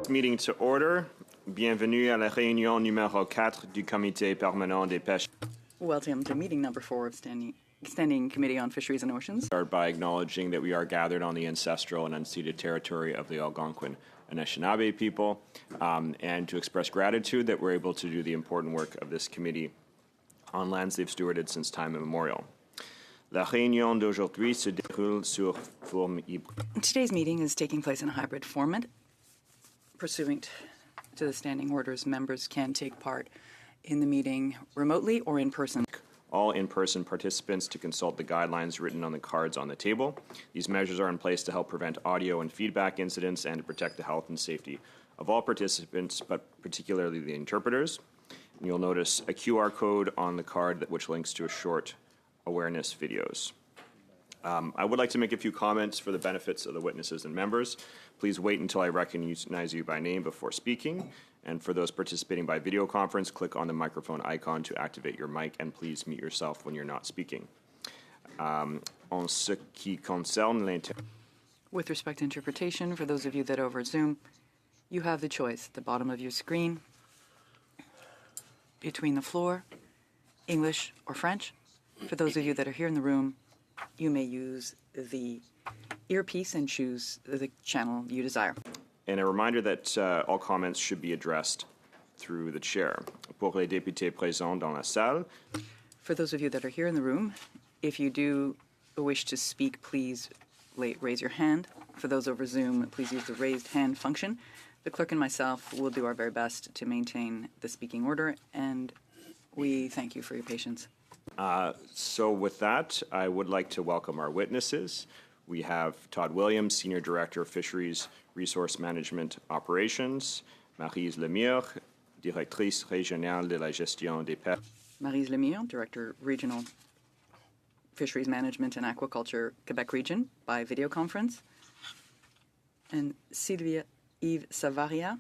Meeting to order. Bienvenue à la réunion numéro 4 du Comité permanent des pêches. Welcome to meeting number 4 of Standing Committee on Fisheries and Oceans. Start by acknowledging that we are gathered on the ancestral and unceded territory of the Algonquin and Anishinaabe people, and to express gratitude that we're able to do the important work of this committee on lands they've stewarded since time immemorial. La réunion d'aujourd'hui se déroule sur forme hybride. Today's meeting is taking place in a hybrid format. Pursuant to the standing orders, members can take part in the meeting remotely or in person. All in-person participants to consult the guidelines written on the cards on the table. These measures are in place to help prevent audio and feedback incidents and to protect the health and safety of all participants, but particularly the interpreters. And you'll notice a QR code on the card which links to a short awareness videos. I would like to make a few comments for the benefits of the witnesses and members. Please wait until I recognize you by name before speaking. And for those participating by video conference, click on the microphone icon to activate your mic, and please mute yourself when you're not speaking. En ce qui concerne With respect to interpretation, for those of you that are over Zoom, you have the choice at the bottom of your screen between the floor, English or French. For those of you that are here in the room, you may use the earpiece and choose the channel you desire. And a reminder that all comments should be addressed through the chair. Pour les députés présents dans la salle. For those of you that are here in the room, if you do wish to speak, please raise your hand. For those over Zoom, please use the raised hand function. The clerk and myself will do our very best to maintain the speaking order, and we thank you for your patience. So with that, I would like to welcome our witnesses. We have Todd Williams, Senior Director of Fisheries Resource Management Operations, Maryse Lemire, Directrice Régionale de la Gestion des Pêches. Maryse Lemire, Director Regional Fisheries Management and Aquaculture, Quebec Region, by video conference. And Sylvia Yves Savaria,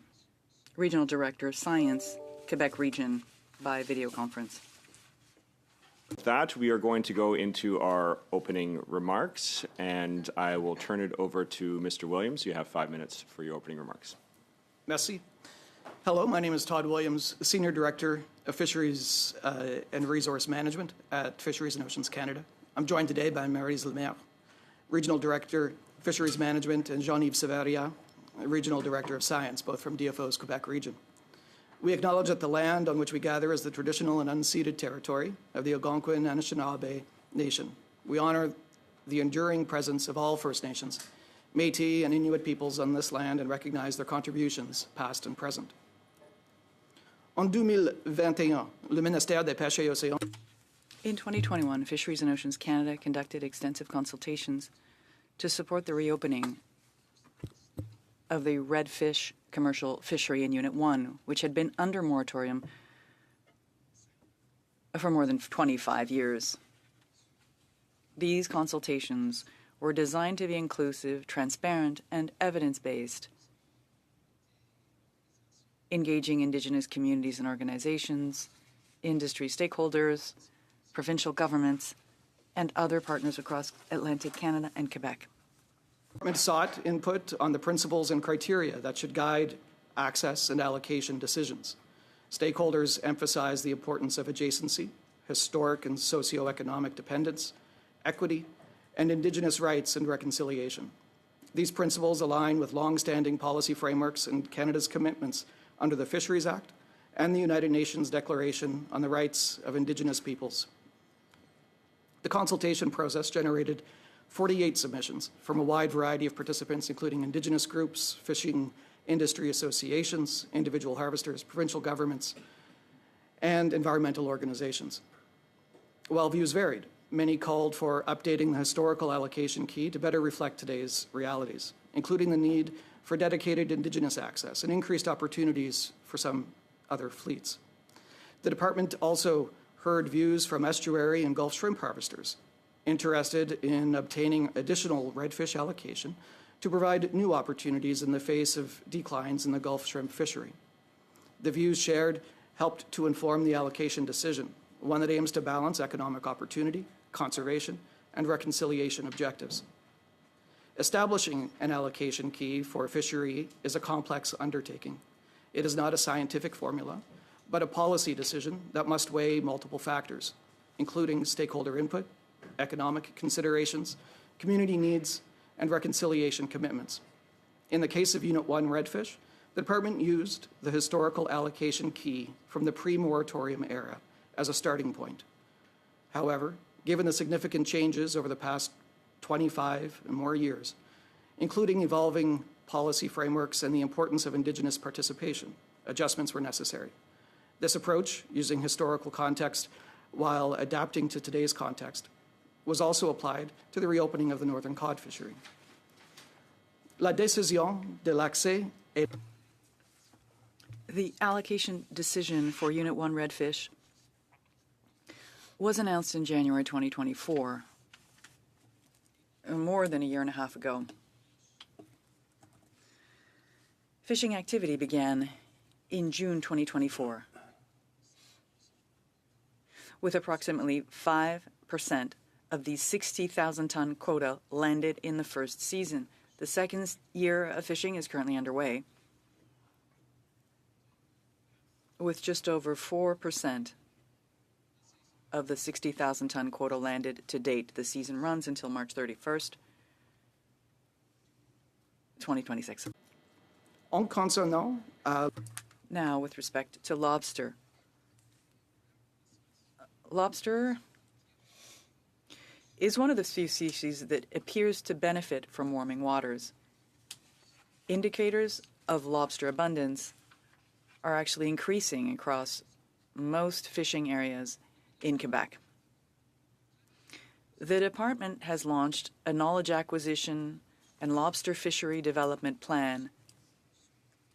Regional Director Science, Quebec Region, by video conference. With that, we are going to go into our opening remarks, and I will turn it over to Mr. Williams. You have 5 minutes for your opening remarks. Merci. Hello, my name is Todd Williams, Senior Director of Fisheries and Resource Management at Fisheries and Oceans Canada. I'm joined today by Maryse Lemire, Regional Director, Fisheries Management, and Jean-Yves Savaria, Regional Director of Science, both from DFO's Quebec region. We acknowledge that the land on which we gather is the traditional and unceded territory of the Algonquin and Anishinaabe Nation. We honor the enduring presence of all First Nations, Métis and Inuit peoples on this land and recognize their contributions, past and present. En 2021, le ministère des Pêches et Océans. In 2021, Fisheries and Oceans Canada conducted extensive consultations to support the reopening of the redfish commercial fishery in Unit 1, which had been under moratorium for more than 25 years. These consultations were designed to be inclusive, transparent, and evidence-based, engaging Indigenous communities and organizations, industry stakeholders, provincial governments, and other partners across Atlantic Canada and Quebec. The department sought input on the principles and criteria that should guide access and allocation decisions. Stakeholders emphasized the importance of adjacency, historic and socioeconomic dependence, equity, and Indigenous rights and reconciliation. These principles align with long-standing policy frameworks and Canada's commitments under the Fisheries Act and the United Nations Declaration on the Rights of Indigenous Peoples. The consultation process generated 48 submissions from a wide variety of participants, including Indigenous groups, fishing industry associations, individual harvesters, provincial governments, and environmental organizations. While views varied, many called for updating the historical allocation key to better reflect today's realities, including the need for dedicated Indigenous access and increased opportunities for some other fleets. The department also heard views from estuary and Gulf shrimp harvesters interested in obtaining additional redfish allocation to provide new opportunities in the face of declines in the Gulf shrimp fishery. The views shared helped to inform the allocation decision, one that aims to balance economic opportunity, conservation, and reconciliation objectives. Establishing an allocation key for a fishery is a complex undertaking. It is not a scientific formula, but a policy decision that must weigh multiple factors, including stakeholder input, economic considerations, community needs, and reconciliation commitments. In the case of Unit 1 redfish, the department used the historical allocation key from the pre-moratorium era as a starting point. However, given the significant changes over the past 25 and more years, including evolving policy frameworks and the importance of Indigenous participation, adjustments were necessary. This approach, using historical context while adapting to today's context, was also applied to the reopening of the northern cod fishery. La décision de l'accès est... The allocation decision for Unit 1 redfish was announced in January 2024, more than a year and a half ago. Fishing activity began in June 2024, with approximately 5% of the 60,000-ton quota landed in the first season. The second year of fishing is currently underway, with just over 4% of the 60,000-ton quota landed to date. The season runs until March 31st, 2026. En concernant Now, with respect to lobster. Lobster is one of the few species that appears to benefit from warming waters. Indicators of lobster abundance are actually increasing across most fishing areas in Quebec. The department has launched a knowledge acquisition and lobster fishery development plan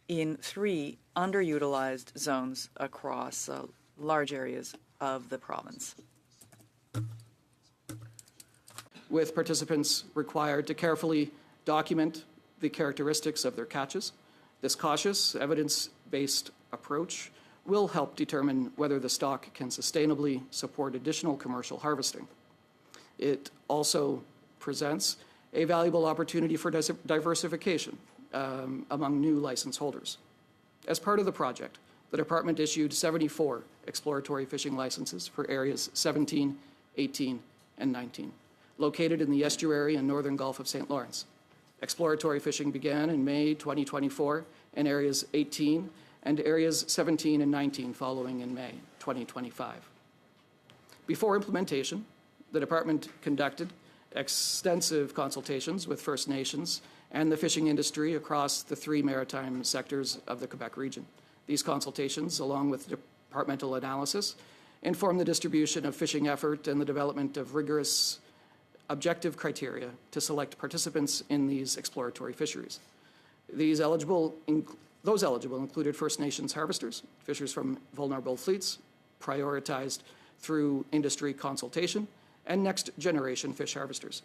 in 3 underutilized zones across large areas of the province. With participants required to carefully document the characteristics of their catches, this cautious, evidence-based approach will help determine whether the stock can sustainably support additional commercial harvesting. It also presents a valuable opportunity for diversification among new license holders. As part of the project, the department issued 74 exploratory fishing licenses for areas 17, 18, and 19, located in the estuary and northern Gulf of St. Lawrence. Exploratory fishing began in May 2024 in areas 18 and areas 17 and 19 following in May 2025. Before implementation, the department conducted extensive consultations with First Nations and the fishing industry across the 3 maritime sectors of the Quebec region. These consultations, along with departmental analysis, inform the distribution of fishing effort and the development of rigorous objective criteria to select participants in these exploratory fisheries. Those eligible included First Nations harvesters, fishers from vulnerable fleets, prioritized through industry consultation, and next-generation fish harvesters.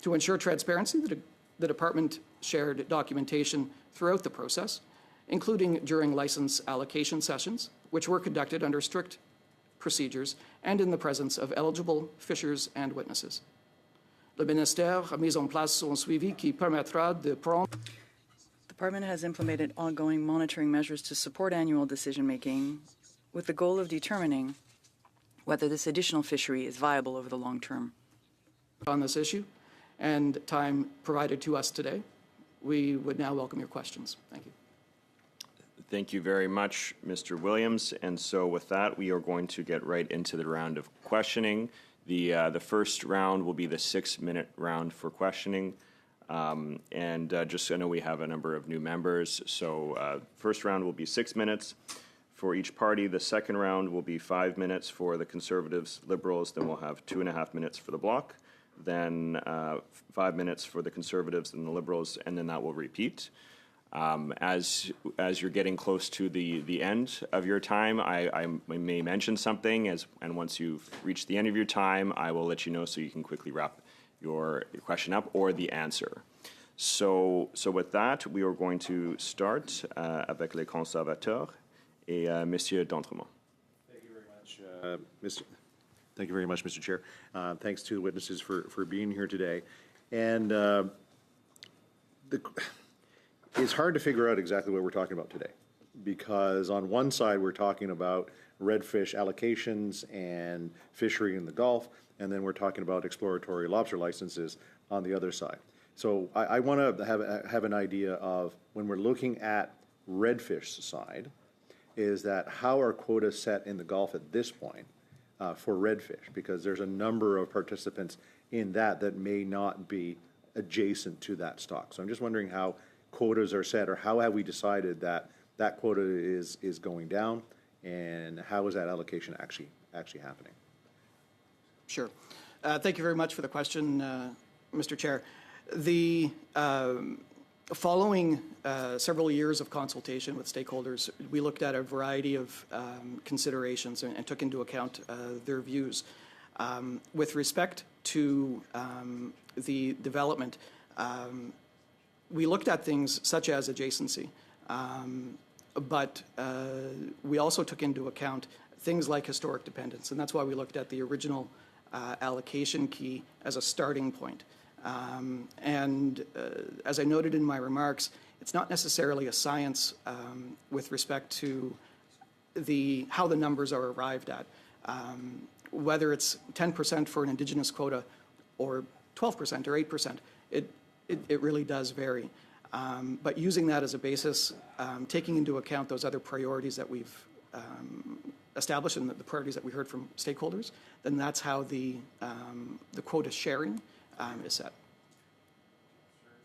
To ensure transparency, the department shared documentation throughout the process, including during license allocation sessions, which were conducted under strict procedures and in the presence of eligible fishers and witnesses. Le ministère a mis en place un suivi qui permettra de prendre... The department has implemented ongoing monitoring measures to support annual decision-making with the goal of determining whether this additional fishery is viable over the long term. On this issue and time provided to us today, we would now welcome your questions. Thank you. Thank you very much, Mr. Williams. And so with that, we are going to get right into the round of questioning. The first round will be the 6-minute round for questioning. Just so I know we have a number of new members. So first round will be 6 minutes for each party. The second round will be 5 minutes for the Conservatives, Liberals. Then we'll have 2.5 minutes for the Bloc. Then 5 minutes for the Conservatives and the Liberals, and then that will repeat. As you're getting close to the end of your time, I may mention something, and once you've reached the end of your time, I will let you know so you can quickly wrap your question up or the answer. So with that, we are going to start avec les conservateurs et Monsieur d'Entremont. Thank you very much, Mr. Chair. Thanks to the witnesses for being here today. And it's hard to figure out exactly what we're talking about today, because on one side we're talking about redfish allocations and fishery in the Gulf, and then we're talking about exploratory lobster licenses on the other side. So I want to have an idea of, when we're looking at redfish side, is that how are quotas set in the Gulf at this point for redfish? Because there's a number of participants in that may not be adjacent to that stock. So I'm just wondering how quotas are set, or how have we decided that that quota is going down, and how is that allocation actually happening? Sure. Thank you very much for the question, Mr. Chair. The following several years of consultation with stakeholders, we looked at a variety of considerations and took into account their views. With respect to the development, we looked at things such as adjacency, but we also took into account things like historic dependence, and that's why we looked at the original allocation key as a starting point. As I noted in my remarks, it's not necessarily a science with respect to how the numbers are arrived at. Whether it's 10% for an Indigenous quota or 12% or 8%, it really does vary. But using that as a basis, taking into account those other priorities that we've established and the priorities that we heard from stakeholders, then that's how the quota sharing is set.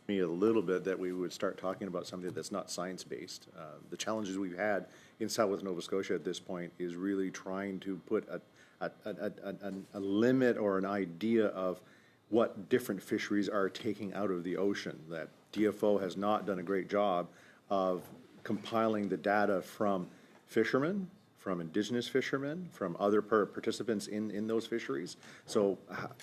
Me a little bit that we would start talking about something that's not science-based. The challenges we've had in Southwest Nova Scotia at this point is really trying to put a limit or an idea of what different fisheries are taking out of the ocean. That DFO has not done a great job of compiling the data from fishermen, from Indigenous fishermen, from other participants in those fisheries. So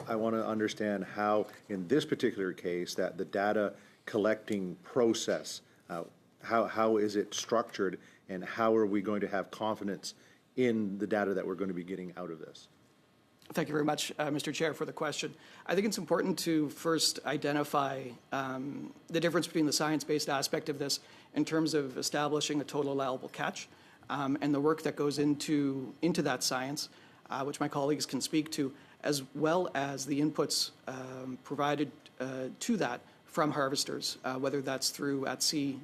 I want to understand how, in this particular case, that the data collecting process, how is it structured, and how are we going to have confidence in the data that we're going to be getting out of this? Thank you very much, Mr. Chair, for the question. I think it's important to first identify the difference between the science-based aspect of this in terms of establishing a total allowable catch and the work that goes into that science, which my colleagues can speak to, as well as the inputs provided to that from harvesters, whether that's through at-sea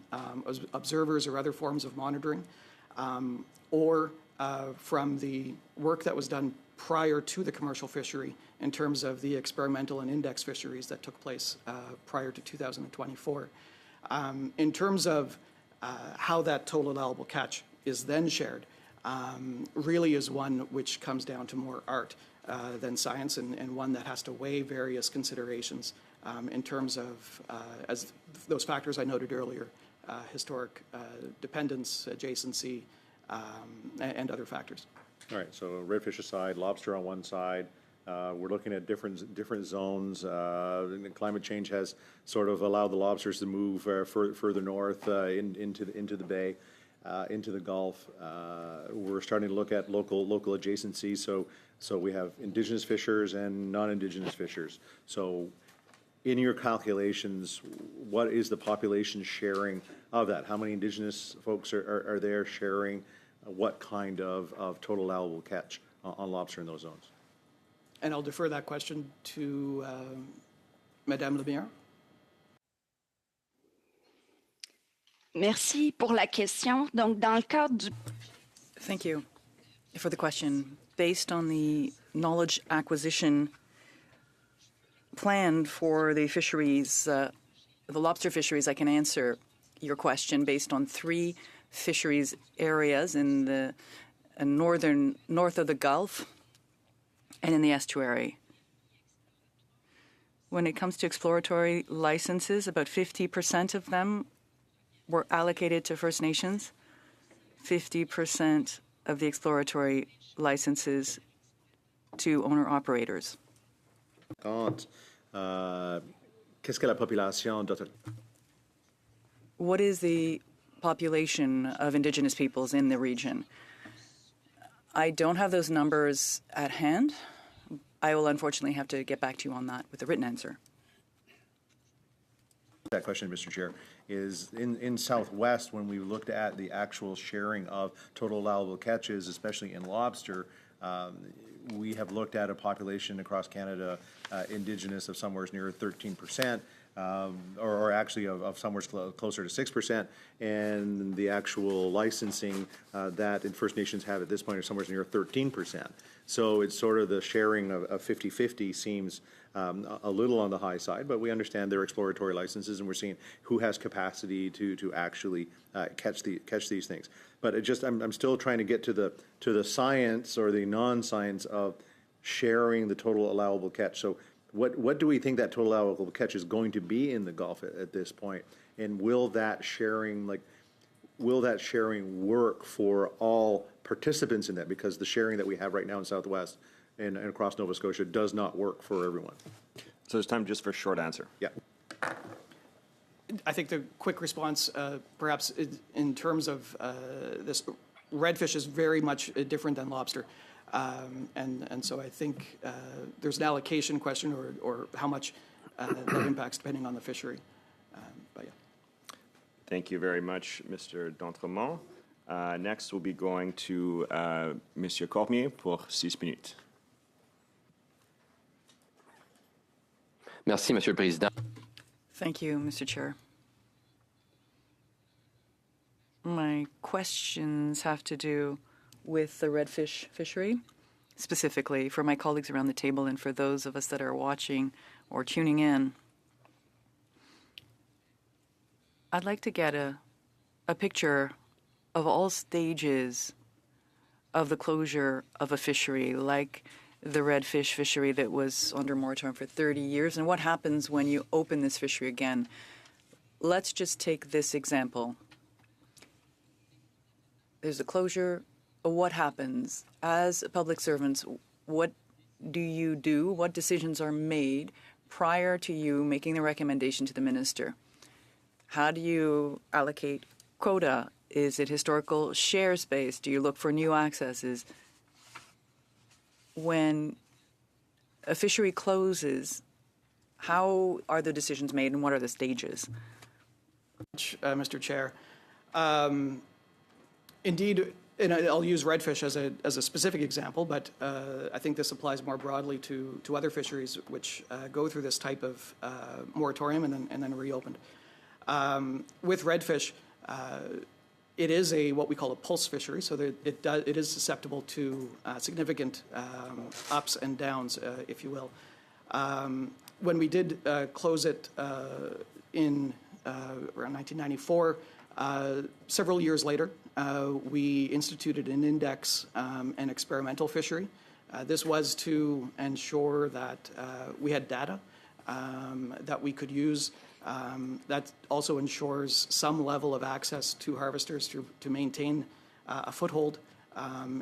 observers or other forms of monitoring, or from the work that was done prior to the commercial fishery in terms of the experimental and index fisheries that took place prior to 2024. In terms of how that total allowable catch is then shared, really is one which comes down to more art than science, and one that has to weigh various considerations in terms of, as those factors I noted earlier, historic dependence, adjacency, and other factors. All right, so redfish aside, lobster on one side. We're looking at different zones. Climate change has sort of allowed the lobsters to move further north into the bay, into the Gulf. We're starting to look at local adjacencies. So we have Indigenous fishers and non-Indigenous fishers. So in your calculations, what is the population sharing of that? How many Indigenous folks are there sharing? What kind of total allowable catch on lobster in those zones? And I'll defer that question to Madame Lemire. Merci pour la question. Donc, dans le cadre du... Thank you for the question. Based on the knowledge acquisition planned for the fisheries, the lobster fisheries, I can answer your question based on 3 fisheries areas in the north of the Gulf and in the estuary. When it comes to exploratory licenses, about 50% of them were allocated to First Nations, 50% of the exploratory licenses to owner-operators. Qu'est-ce que la population doit... What is the population of Indigenous peoples in the region? I don't have those numbers at hand. I will unfortunately have to get back to you on that with a written answer. That question, Mr. Chair, is in Southwest, when we looked at the actual sharing of total allowable catches, especially in lobster, we have looked at a population across Canada, indigenous of somewhere near 13%, or actually of somewhere closer to 6%, and the actual licensing that in First Nations have at this point are somewhere near 13%. So it's sort of the sharing of 50-50 seems a little on the high side, but we understand their exploratory licenses, and we're seeing who has capacity to actually catch these things. But I'm still trying to get to the science or the non-science of sharing the total allowable catch. So what do we think that total allowable catch is going to be in the Gulf at this point? And will that sharing work for all participants in that? Because the sharing that we have right now in Southwest and across Nova Scotia does not work for everyone. So there's time just for a short answer. Yeah. I think the quick response, perhaps in terms of this, redfish is very much different than lobster. And so I think there's an allocation question or how much that impacts depending on the fishery. But yeah. Thank you very much, Mr. D'Entremont. Next, we'll be going to Monsieur Cormier pour 6 minutes. Merci, Monsieur le Président. Thank you, Mr. Chair. My questions have to do with the redfish fishery, specifically for my colleagues around the table and for those of us that are watching or tuning in. I'd like to get a picture of all stages of the closure of a fishery, like the redfish fishery that was under moratorium for 30 years, and what happens when you open this fishery again. Let's just take this example. There's a closure. What happens? As public servants, what do you do? What decisions are made prior to you making the recommendation to the minister? How do you allocate quota? Is it historical share space? Do you look for new accesses? When a fishery closes, how are the decisions made and what are the stages? Mr. Chair. Indeed, and I'll use redfish as a specific example, but I think this applies more broadly to other fisheries which go through this type of moratorium and then reopened. With redfish, it is what we call a pulse fishery, so that it is susceptible to significant ups and downs, if you will. When we did close it in around 1994, several years later, we instituted an index and experimental fishery. This was to ensure that we had data that we could use. That also ensures some level of access to harvesters to maintain a foothold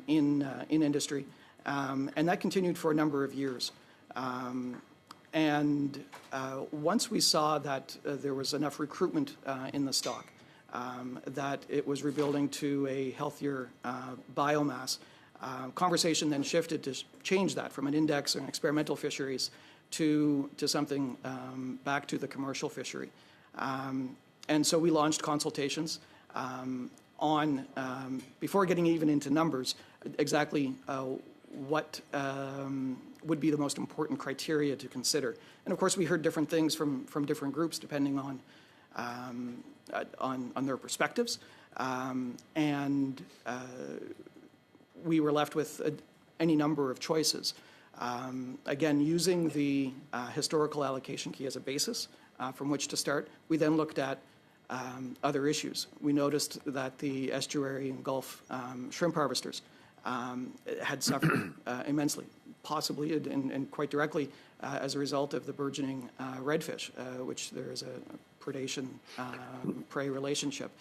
in industry. And that continued for a number of years. And once we saw that there was enough recruitment in the stock, that it was rebuilding to a healthier biomass, conversation then shifted to change that from an index and experimental fisheries to something back to the commercial fishery. And so we launched consultations on, before getting even into numbers, exactly what would be the most important criteria to consider. And of course, we heard different things from different groups depending on their perspectives. And we were left with any number of choices. Again, using the historical allocation key as a basis from which to start, we then looked at other issues. We noticed that the estuary and Gulf shrimp harvesters had suffered immensely, possibly and quite directly as a result of the burgeoning redfish, which there is a predation-prey relationship.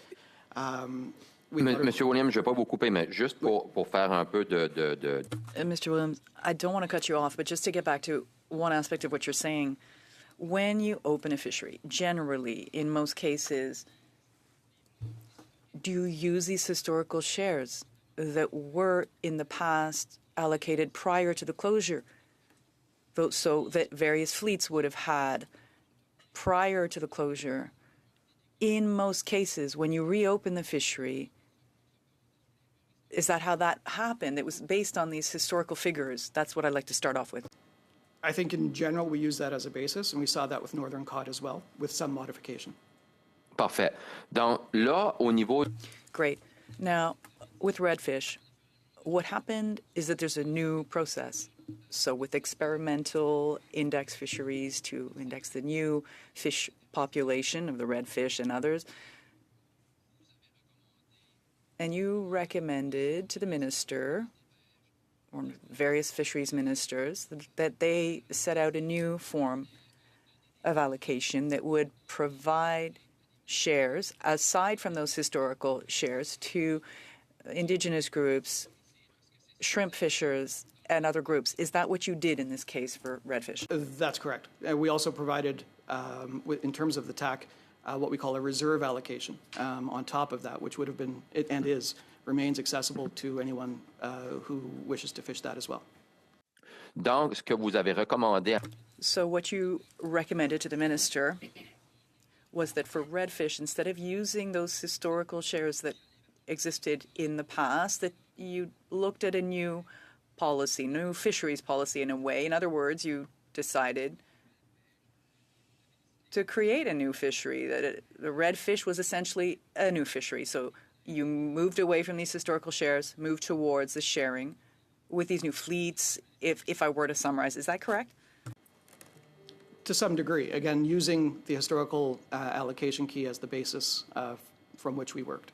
Monsieur Williams, je ne vais pas vous couper, mais juste pour faire un peu de... Mr. Williams, I don't want to cut you off, but just to get back to one aspect of what you're saying, when you open a fishery, generally, in most cases, do you use these historical shares that were in the past allocated prior to the closure, so that various fleets would have had prior to the closure, in most cases, when you reopen the fishery, is that how that happened? It was based on these historical figures. That's what I'd like to start off with. I think in general we use that as a basis, and we saw that with northern cod as well, with some modification. Parfait. Donc là, au niveau... Great. Now, with redfish, what happened is that there's a new process. So with experimental index fisheries to index the new fish population of the redfish and others, and you recommended to the minister or various fisheries ministers that they set out a new form of allocation that would provide shares, aside from those historical shares, to Indigenous groups, shrimp fishers, and other groups. Is that what you did in this case for redfish? That's correct. We also provided, in terms of the TAC, what we call a reserve allocation on top of that, which would have been, and remains accessible to anyone who wishes to fish that as well. Donc, ce que vous avez recommandé... So what you recommended to the minister was that for redfish, instead of using those historical shares that existed in the past, that you looked at a new policy, new fisheries policy in a way. In other words, you decided to create a new fishery, that the redfish was essentially a new fishery. So you moved away from these historical shares, moved towards the sharing with these new fleets, if I were to summarize. Is that correct? To some degree, again, using the historical allocation key as the basis from which we worked.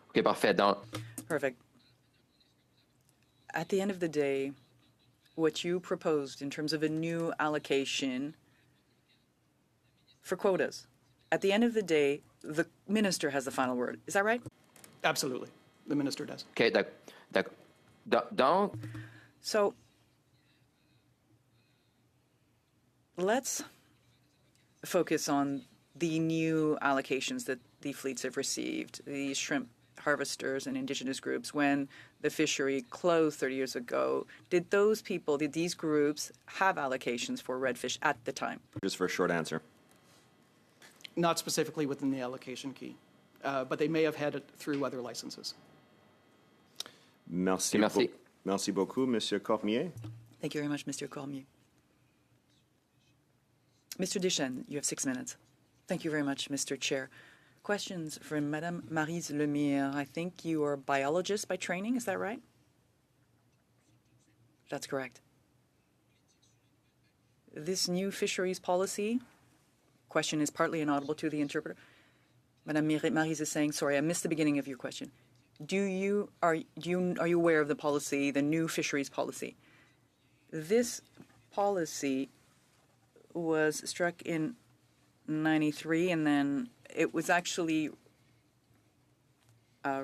OK, parfait. Donc, Perfect. At the end of the day, what you proposed in terms of a new allocation for quotas, at the end of the day, the minister has the final word. Is that right? Absolutely. The minister does. OK, donc, So let's focus on the new allocations that the fleets have received, the shrimp harvesters and Indigenous groups. When the fishery closed 30 years ago, did these groups have allocations for redfish at the time? Just for a short answer. Not specifically within the allocation key, but they may have had it through other licenses. Merci. Merci. Merci beaucoup, Monsieur Cormier. Thank you very much, Mr. Cormier. Mr. Deschênes, you have 6 minutes. Thank you very much, Mr. Chair. Questions from Madame Maryse Lemire. I think you are a biologist by training, is that right? That's correct. This new fisheries policy, question is partly inaudible to the interpreter. Madame Maryse is saying, sorry, I missed the beginning of your question. Are you aware of the policy, the new fisheries policy? This policy was struck in 93, and then it was actually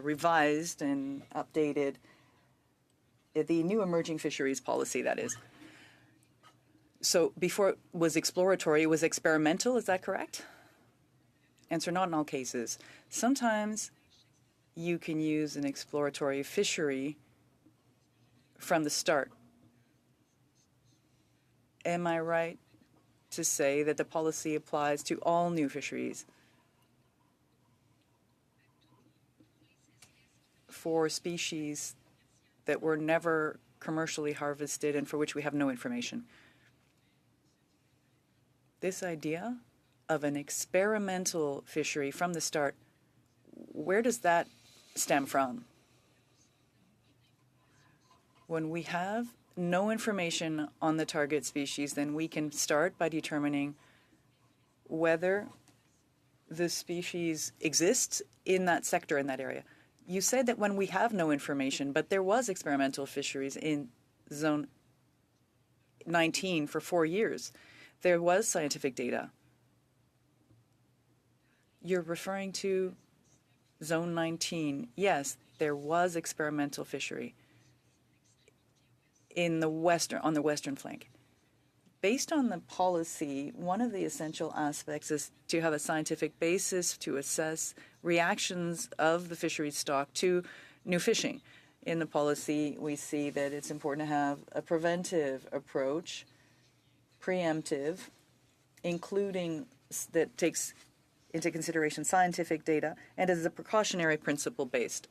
revised and updated. The new emerging fisheries policy, that is. So before it was exploratory, it was experimental, is that correct? Answer, not in all cases. Sometimes you can use an exploratory fishery from the start. Am I right to say that the policy applies to all new fisheries? For species that were never commercially harvested and for which we have no information. This idea of an experimental fishery from the start, where does that stem from? When we have no information on the target species, then we can start by determining whether the species exists in that sector, in that area. You said that when we have no information, but there was experimental fisheries in Zone 19 for 4 years. There was scientific data. You're referring to Zone 19. Yes, there was experimental fishery on the western flank. Based on the policy, one of the essential aspects is to have a scientific basis to assess reactions of the fisheries stock to new fishing. In the policy, we see that it's important to have a preventive approach, preemptive, including that takes into consideration scientific data and as a precautionary principle-based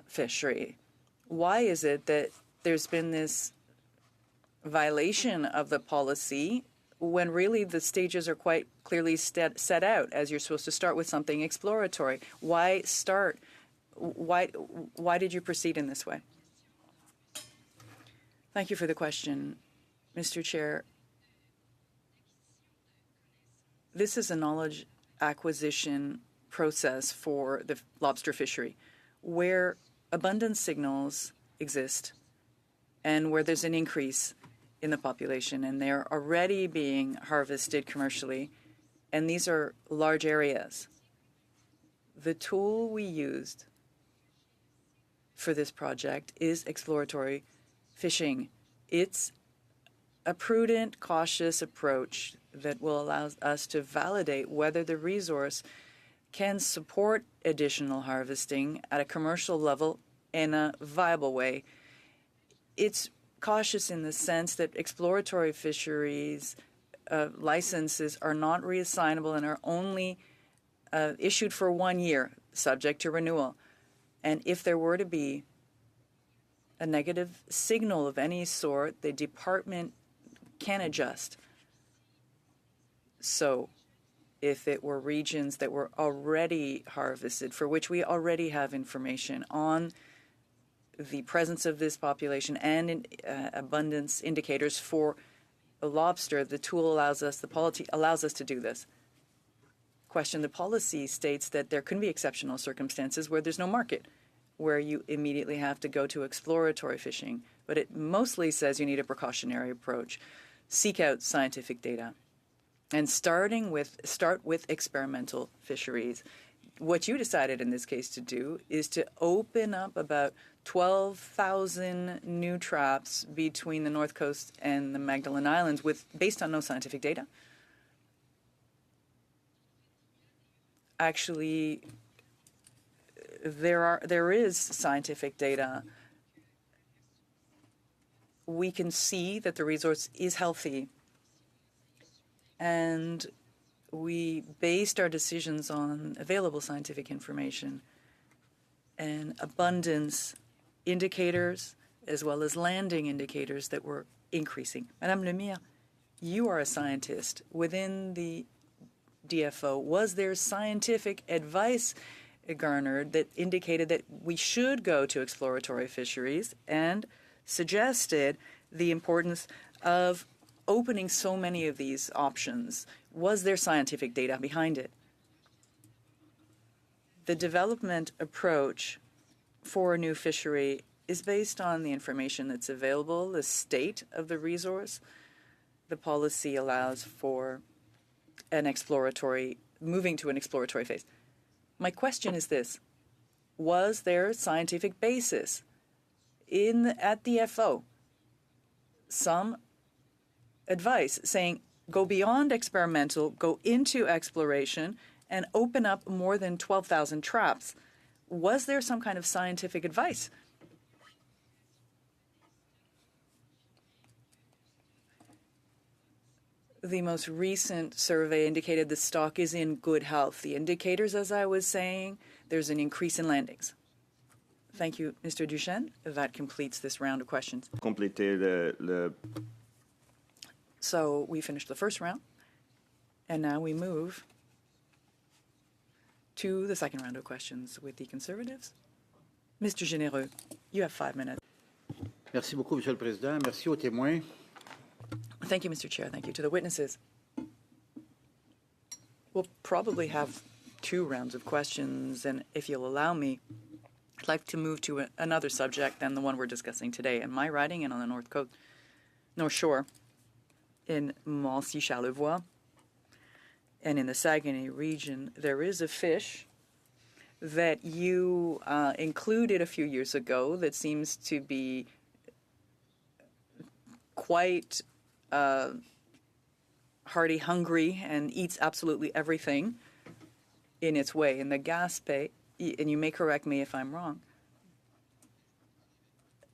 fishery. Why is it that there's been this violation of the policy when really the stages are quite clearly set out, as you're supposed to start with something exploratory? Why start? Why did you proceed in this way? Thank you for the question, Mr. Chair. This is a knowledge acquisition process for the lobster fishery, where abundance signals exist and where there's an increase in the population, and they're already being harvested commercially, and these are large areas. The tool we used for this project is exploratory fishing. It's a prudent, cautious approach that will allow us to validate whether the resource can support additional harvesting at a commercial level in a viable way. It's cautious in the sense that exploratory fisheries licenses are not reassignable and are only issued for 1 year, subject to renewal. And if there were to be a negative signal of any sort, the department can adjust. So if it were regions that were already harvested, for which we already have information on the presence of this population and abundance indicators for a lobster, the tool allows us, the policy allows us to do this. Question, the policy states that there can be exceptional circumstances where there's no market, where you immediately have to go to exploratory fishing. But it mostly says you need a precautionary approach. Seek out scientific data. And start with experimental fisheries. What you decided in this case to do is to open up about 12,000 new traps between the North Coast and the Magdalene Islands based on no scientific data. Actually, there is scientific data. We can see that the resource is healthy, and we based our decisions on available scientific information and abundance indicators as well as landing indicators that were increasing. Madame Lemire, you are a scientist within the DFO. Was there scientific advice garnered that indicated that we should go to exploratory fisheries and suggested the importance of opening so many of these options? Was there scientific data behind it? The development approach for a new fishery is based on the information that's available, the state of the resource. The policy allows for moving to an exploratory phase. My question is this: was there scientific basis at the FO? Some advice saying go beyond experimental, go into exploration, and open up more than 12,000 traps. Was there some kind of scientific advice? The most recent survey indicated the stock is in good health. The indicators, as I was saying, there's an increase in landings. Thank you, Mr. Duchesne. That completes this round of questions. So we finished the first round, and now we move to the second round of questions with the Conservatives. Mr. Généreux, you have 5 minutes. Merci beaucoup, Monsieur le Président. Merci aux témoins. Thank you, Mr. Chair. Thank you to the witnesses. We'll probably have 2 rounds of questions, and if you'll allow me, I'd like to move to another subject than the one we're discussing today. In my riding and on the North Shore, in Mancy-Charlevoix, and in the Saguenay region, there is a fish that you included a few years ago that seems to be quite hearty, hungry, and eats absolutely everything in its way. In the Gaspé, and you may correct me if I'm wrong,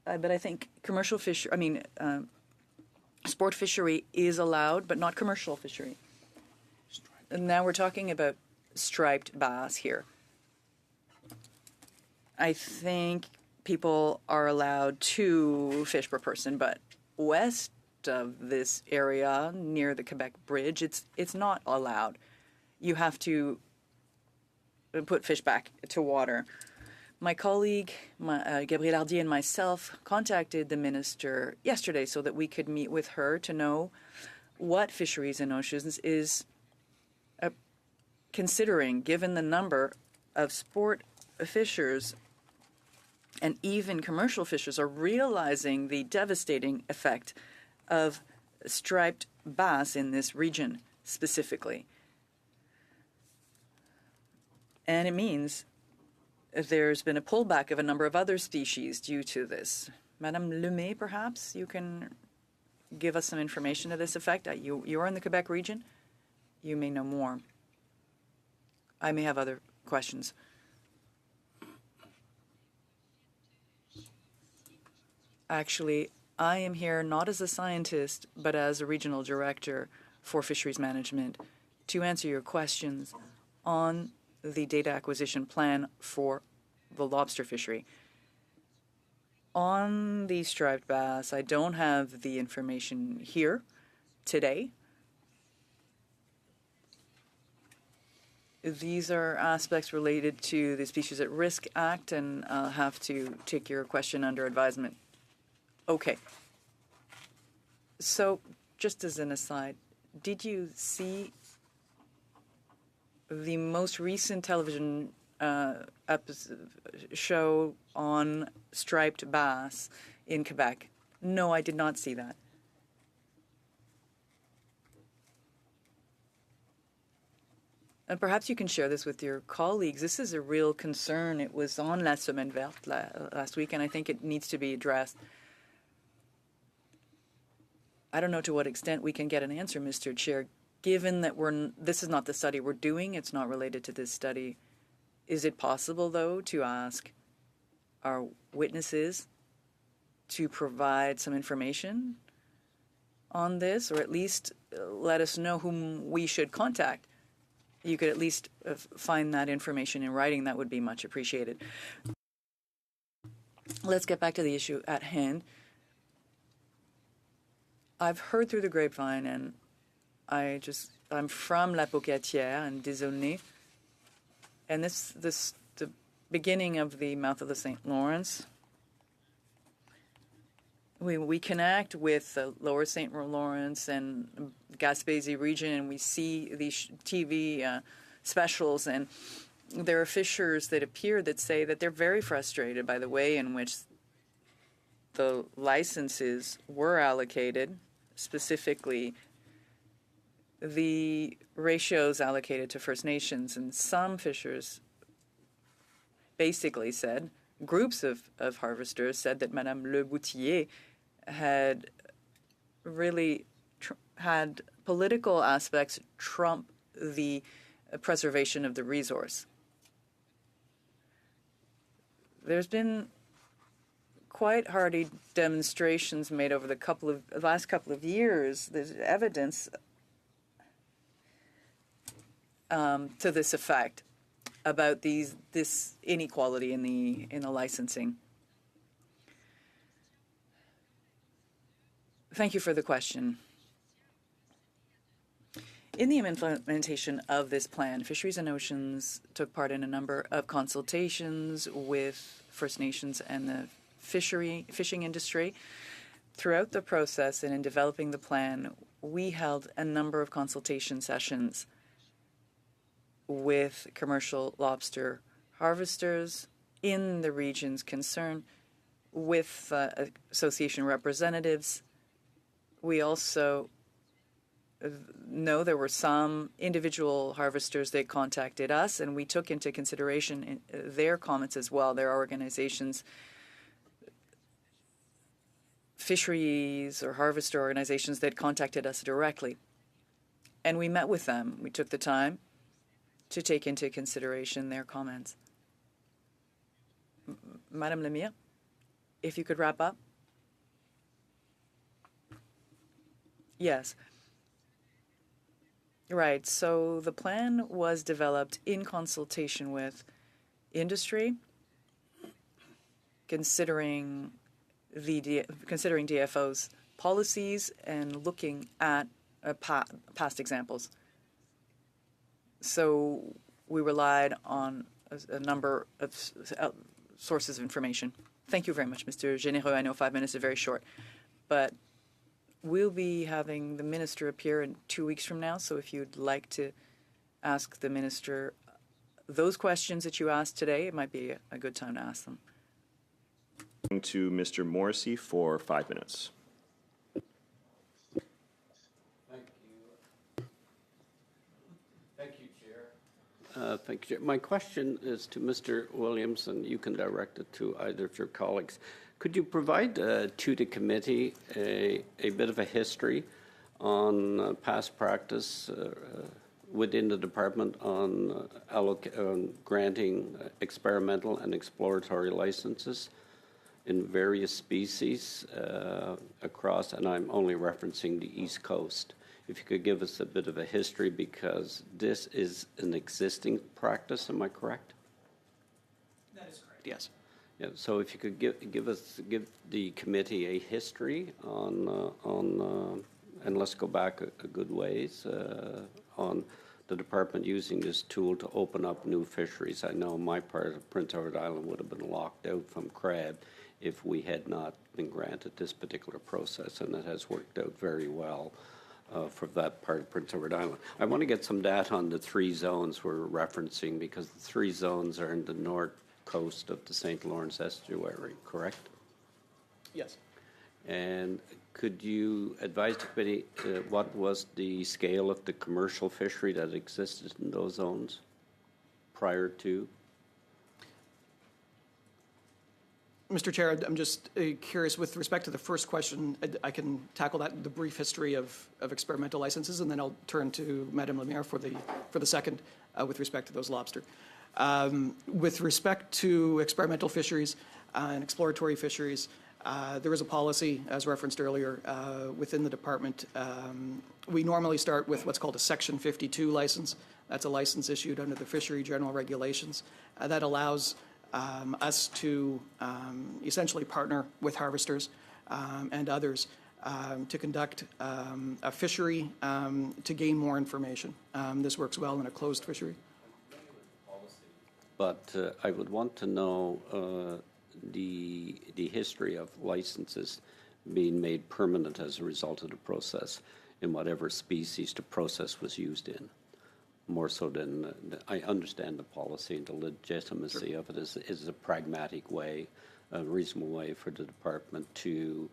but I think sport fishery is allowed, but not commercial fishery. Now we're talking about striped bass here. I think people are allowed 2 fish per person, but west of this area near the Quebec Bridge, it's not allowed. You have to put fish back to water. My colleague, Gabrielle Hardier, and myself contacted the minister yesterday so that we could meet with her to know what Fisheries and Oceans is considering, given the number of sport fishers and even commercial fishers are realizing the devastating effect of striped bass in this region specifically. And it means there's been a pullback of a number of other species due to this. Madame Lemay, perhaps you can give us some information to this effect. You're in the Quebec region. You may know more. I may have other questions. Actually, I am here not as a scientist, but as a regional director for fisheries management to answer your questions on the data acquisition plan for the lobster fishery. On the striped bass, I don't have the information here today. These are aspects related to the Species at Risk Act, and I'll have to take your question under advisement. Okay. So, just as an aside, did you see the most recent television show on striped bass in Quebec? No, I did not see that. And perhaps you can share this with your colleagues. This is a real concern. It was on La Semaine Verte last week, and I think it needs to be addressed. I don't know to what extent we can get an answer, Mr. Chair, given that this is not the study we're doing. It's not related to this study. Is it possible, though, to ask our witnesses to provide some information on this, or at least let us know whom we should contact? You could at least find that information in writing. That would be much appreciated. Let's get back to the issue at hand. I've heard through the grapevine, and I'm from La Pocatière and Désolé, and the beginning of the mouth of the St. Lawrence. We connect with the lower St. Lawrence and Gaspésie region, and we see these TV specials, and there are fishers that appear that say that they're very frustrated by the way in which the licenses were allocated, specifically the ratios allocated to First Nations. And some fishers basically said, groups of harvesters said that Madame Le Boutier had really had political aspects trump the preservation of the resource. There's been quite hearty demonstrations made over the last couple of years. There's evidence to this effect about this inequality in the licensing. Thank you for the question. In the implementation of this plan, Fisheries and Oceans took part in a number of consultations with First Nations and the fishing industry. Throughout the process and in developing the plan, we held a number of consultation sessions with commercial lobster harvesters in the regions concerned, with association representatives. We also know there were some individual harvesters that contacted us, and we took into consideration their comments as well. There are organizations, fisheries or harvester organizations, that contacted us directly. And we met with them. We took the time to take into consideration their comments. Madame Lemire, if you could wrap up. Yes. Right. So the plan was developed in consultation with industry, considering DFO's policies and looking at past examples. So we relied on a number of sources of information. Thank you very much, Mr. Généreux. I know 5 minutes is very short, but we'll be having the minister appear in 2 weeks from now, so if you'd like to ask the minister those questions that you asked today, it might be a good time to ask them. To Mr. Morrissey for 5 minutes. Thank you, Chair. Thank you, Chair. My question is to Mr. Williams, and you can direct it to either of your colleagues. Could you provide to the committee a bit of a history on past practice within the department on granting experimental and exploratory licenses in various species across, and I'm only referencing the East Coast? If you could give us a bit of a history, because this is an existing practice, am I correct? That is correct, yes. Yeah, so if you could give the committee a history on and let's go back a good ways on the department using this tool to open up new fisheries. I know my part of Prince Edward Island would have been locked out from crab if we had not been granted this particular process, and it has worked out very well for that part of Prince Edward Island. I want to get some data on the 3 zones we're referencing, because the 3 zones are in the north coast of the St. Lawrence estuary, correct? Yes. And could you advise the committee what was the scale of the commercial fishery that existed in those zones prior to? Mr. Chair, I'm just curious with respect to the first question. I can tackle that, the brief history of experimental licenses, and then I'll turn to Madame Lemire for the second with respect to those lobster. With respect to experimental fisheries and exploratory fisheries, there is a policy, as referenced earlier, within the department. We normally start with what's called a Section 52 license. That's a license issued under the Fishery General Regulations that allows us to essentially partner with harvesters and others to conduct a fishery to gain more information. This works well in a closed fishery. But I would want to know the history of licenses being made permanent as a result of the process in whatever species the process was used in. More so than I understand the policy and the legitimacy of it is a pragmatic way, a reasonable way for the department to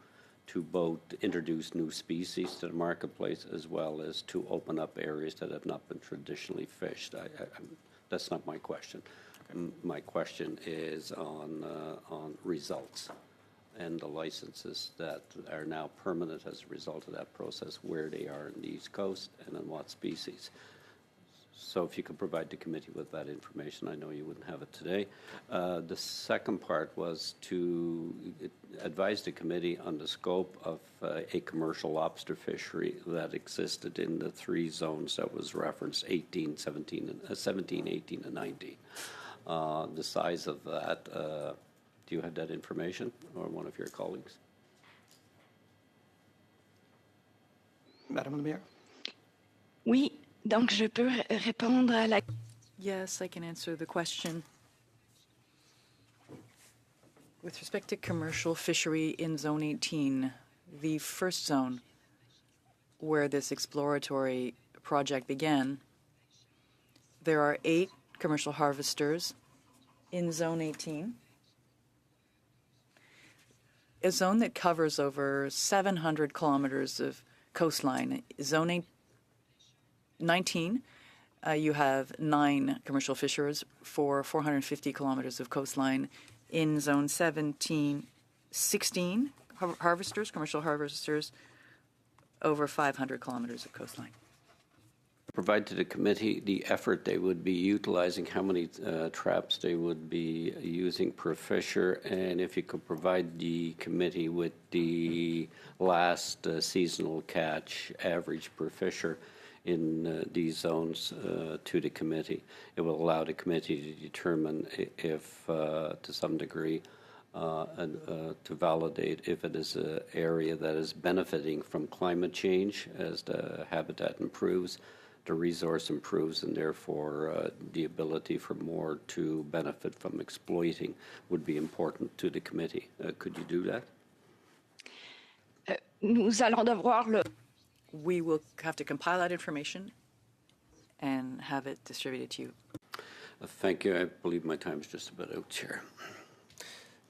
both introduce new species to the marketplace as well as to open up areas that have not been traditionally fished. That's not my question. Okay. My question is on results and the licenses that are now permanent as a result of that process, where they are in the East Coast and in what species. So if you could provide the committee with that information, I know you wouldn't have it today. The second part was to advise the committee on the scope of a commercial lobster fishery that existed in the 3 zones that was referenced, 17, 18, and 19. The size of that, do you have that information, or one of your colleagues? Madame Lemire? Oui, donc je peux répondre à la... Yes, I can answer the question. With respect to commercial fishery in Zone 18, the first zone where this exploratory project began, there are 8 commercial harvesters in Zone 18, a zone that covers over 700 kilometers of coastline. Zone 19, you have 9 commercial fishers for 450 kilometers of coastline. In Zone 17, 16 harvesters, commercial harvesters, over 500 kilometers of coastline. Provide to the committee the effort they would be utilizing, how many traps they would be using per fisher, and if you could provide the committee with the last seasonal catch average per fisher in these zones to the committee. It will allow the committee to determine if, to some degree, to validate if it is an area that is benefiting from climate change as the habitat improves, the resource improves, and therefore the ability for more to benefit from exploiting would be important to the committee. Could you do that? Nous allons devoir le... We will have to compile that information and have it distributed to you. Thank you. I believe my time is just about out, Chair.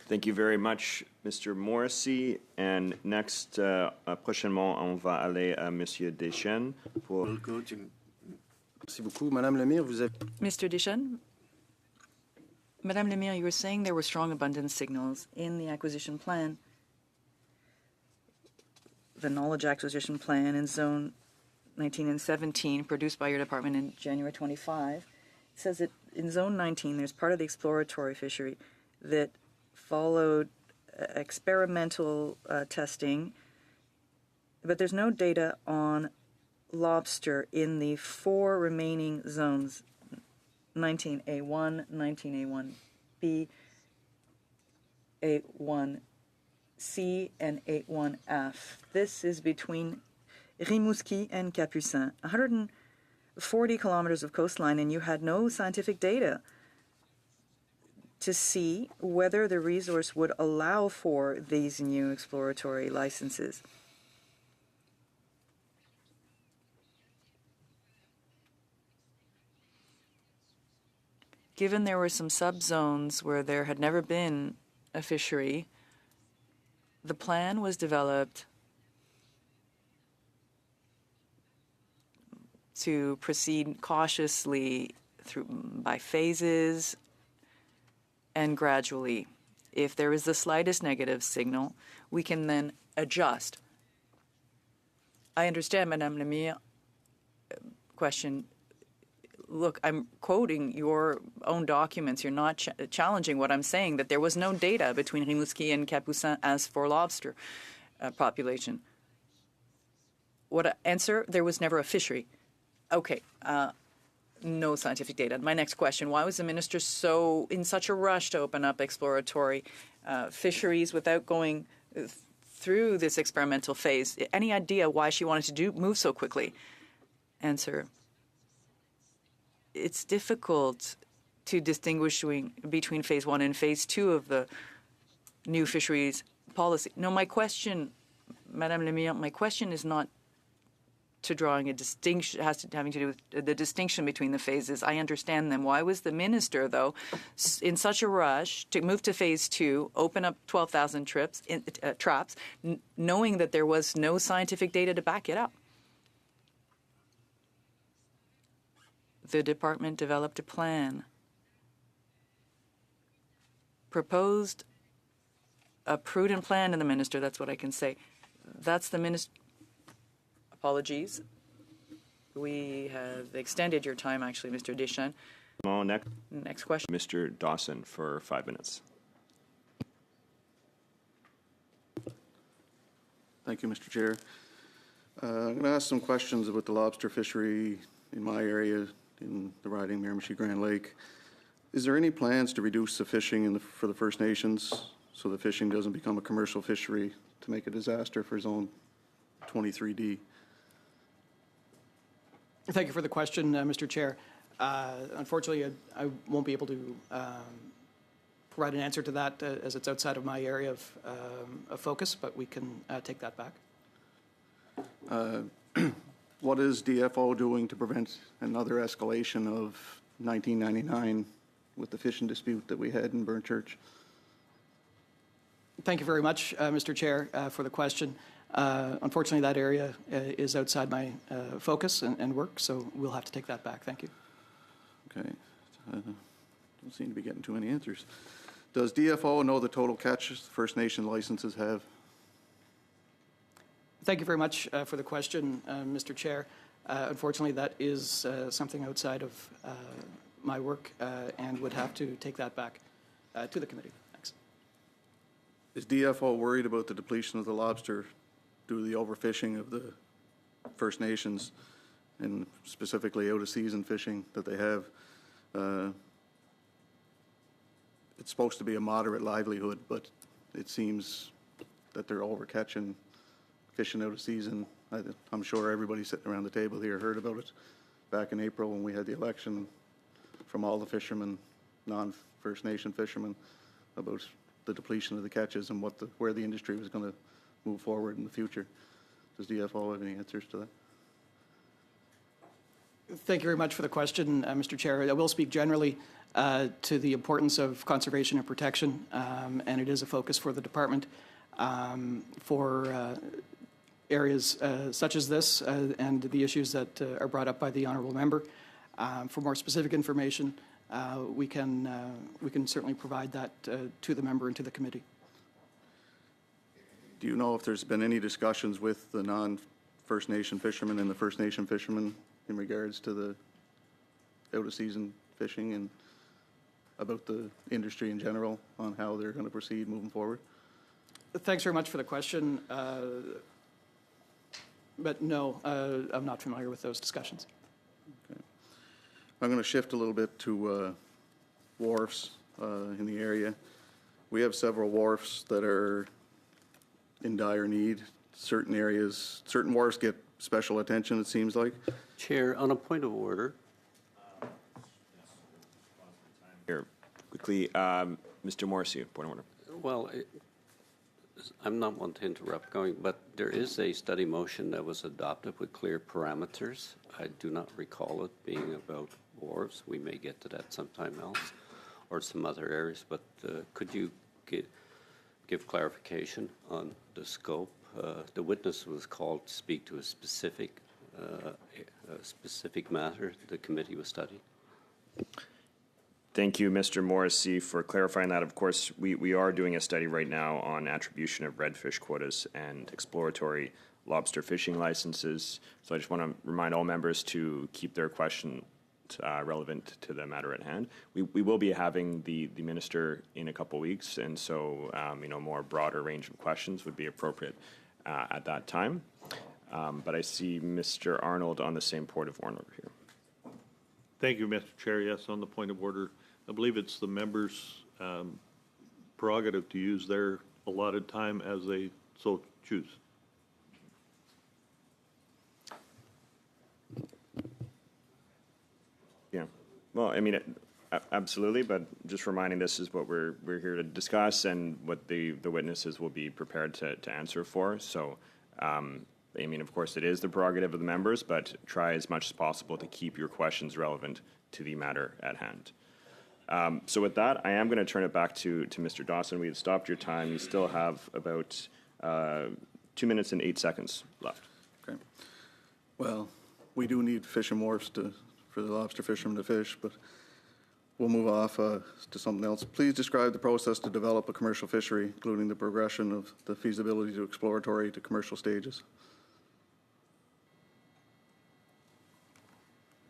Thank you very much, Mr. Morrissey. And next, prochainement, on va aller à Monsieur Deschênes pour... Merci beaucoup. Madame Lemire, vous avez... Mr. Deschênes, Madame Lemire, you were saying there were strong abundance signals in the acquisition plan. The knowledge acquisition plan in zone 19 and 17 produced by your department in January 25 says that in zone 19 there's part of the exploratory fishery that followed experimental testing, but there's no data on lobster in the 4 remaining zones, 19A1, 19A1B, A1C, and A1F. This is between Rimouski and Capucin, 140 kilometers of coastline, and you had no scientific data to see whether the resource would allow for these new exploratory licenses. Given there were some subzones where there had never been a fishery, the plan was developed to proceed cautiously by phases and gradually. If there is the slightest negative signal, we can then adjust. I understand, Madame Lemire, question. Look, I'm quoting your own documents. You're not challenging what I'm saying, that there was no data between Rimouski and Capucin as for lobster population. What answer? There was never a fishery. Okay, no scientific data. My next question, why was the minister in such a rush to open up exploratory fisheries without going through this experimental phase? Any idea why she wanted to move so quickly? Answer. It's difficult to distinguish between phase 1 and phase 2 of the new fisheries policy. No, my question, Madame Lemire, my question is not to drawing a distinction, having to do with the distinction between the phases. I understand them. Why was the minister, though, in such a rush to move to phase 2, open up 12,000 traps, knowing that there was no scientific data to back it up? The department developed a plan, proposed a prudent plan to the minister. That's what I can say. That's the minister. Apologies. We have extended your time, actually, Mr. Deschênes. Next question. Mr. Dawson for 5 minutes. Thank you, Mr. Chair. I'm going to ask some questions about the lobster fishery in my area, in the riding Miramichi-Grand Lake. Is there any plans to reduce the fishing for the First Nations so the fishing doesn't become a commercial fishery to make a disaster for Zone 23D? Thank you for the question, Mr. Chair. Unfortunately, I won't be able to provide an answer to that as it's outside of my area of focus, but we can take that back. What is DFO doing to prevent another escalation of 1999 with the fishing dispute that we had in Burnchurch? Thank you very much, Mr. Chair, for the question. Unfortunately, that area is outside my focus and work, so we'll have to take that back. Thank you. Okay. Don't seem to be getting too many answers. Does DFO know the total catch First Nation licenses have? Thank you very much for the question, Mr. Chair. Unfortunately, that is something outside of my work and would have to take that back to the committee. Thanks. Is DFO worried about the depletion of the lobster due to the overfishing of the First Nations and specifically out-of-season fishing that they have. It's supposed to be a moderate livelihood, but it seems that they're overcatching, fishing out of season. I'm sure everybody sitting around the table here heard about it back in April when we had the election from all the fishermen, non-First Nation fishermen, about the depletion of the catches and where the industry was going to move forward in the future. Does DFO have any answers to that? Thank you very much for the question, Mr. Chair. I will speak generally to the importance of conservation and protection, and it is a focus for the department for areas such as this and the issues that are brought up by the honourable member. For more specific information, we can certainly provide that to the member and to the committee. Do you know if there's been any discussions with the non-First Nation fishermen and the First Nation fishermen in regards to the out-of-season fishing and about the industry in general on how they're going to proceed moving forward? Thanks very much for the question. But no, I'm not familiar with those discussions. Okay. I'm going to shift a little bit to wharfs in the area. We have several wharfs that are in dire need. Certain areas, certain wharfs get special attention, it seems like. Chair, on a point of order. Here, quickly, Mr. Morrissey, point of order. Well, I'm not one to interrupt but there is a study motion that was adopted with clear parameters. I do not recall it being about wharves. We may get to that sometime else or some other areas, but could you give clarification on the scope? The witness was called to speak to a specific matter the committee was studying. Thank you, Mr. Morrissey, for clarifying that. Of course, we are doing a study right now on attribution of redfish quotas and exploratory lobster fishing licenses. So I just want to remind all members to keep their questions relevant to the matter at hand. We will be having the minister in a couple weeks, and so more broader range of questions would be appropriate at that time. But I see Mr. Arnold on the same point of order here. Thank you, Mr. Chair. Yes, on the point of order, I believe it's the members' prerogative to use their allotted time as they so choose. Yeah. Well, I mean, absolutely, but just reminding this is what we're here to discuss and what the witnesses will be prepared to answer for. So, I mean, of course, it is the prerogative of the members, but try as much as possible to keep your questions relevant to the matter at hand. So with that, I am going to turn it back to Mr. Dawson. We had stopped your time. You still have about 2 minutes and 8 seconds left. Okay. Well, we do need fishing wharfs for the lobster fishermen to fish, but we'll move off to something else. Please describe the process to develop a commercial fishery, including the progression of the feasibility to exploratory to commercial stages.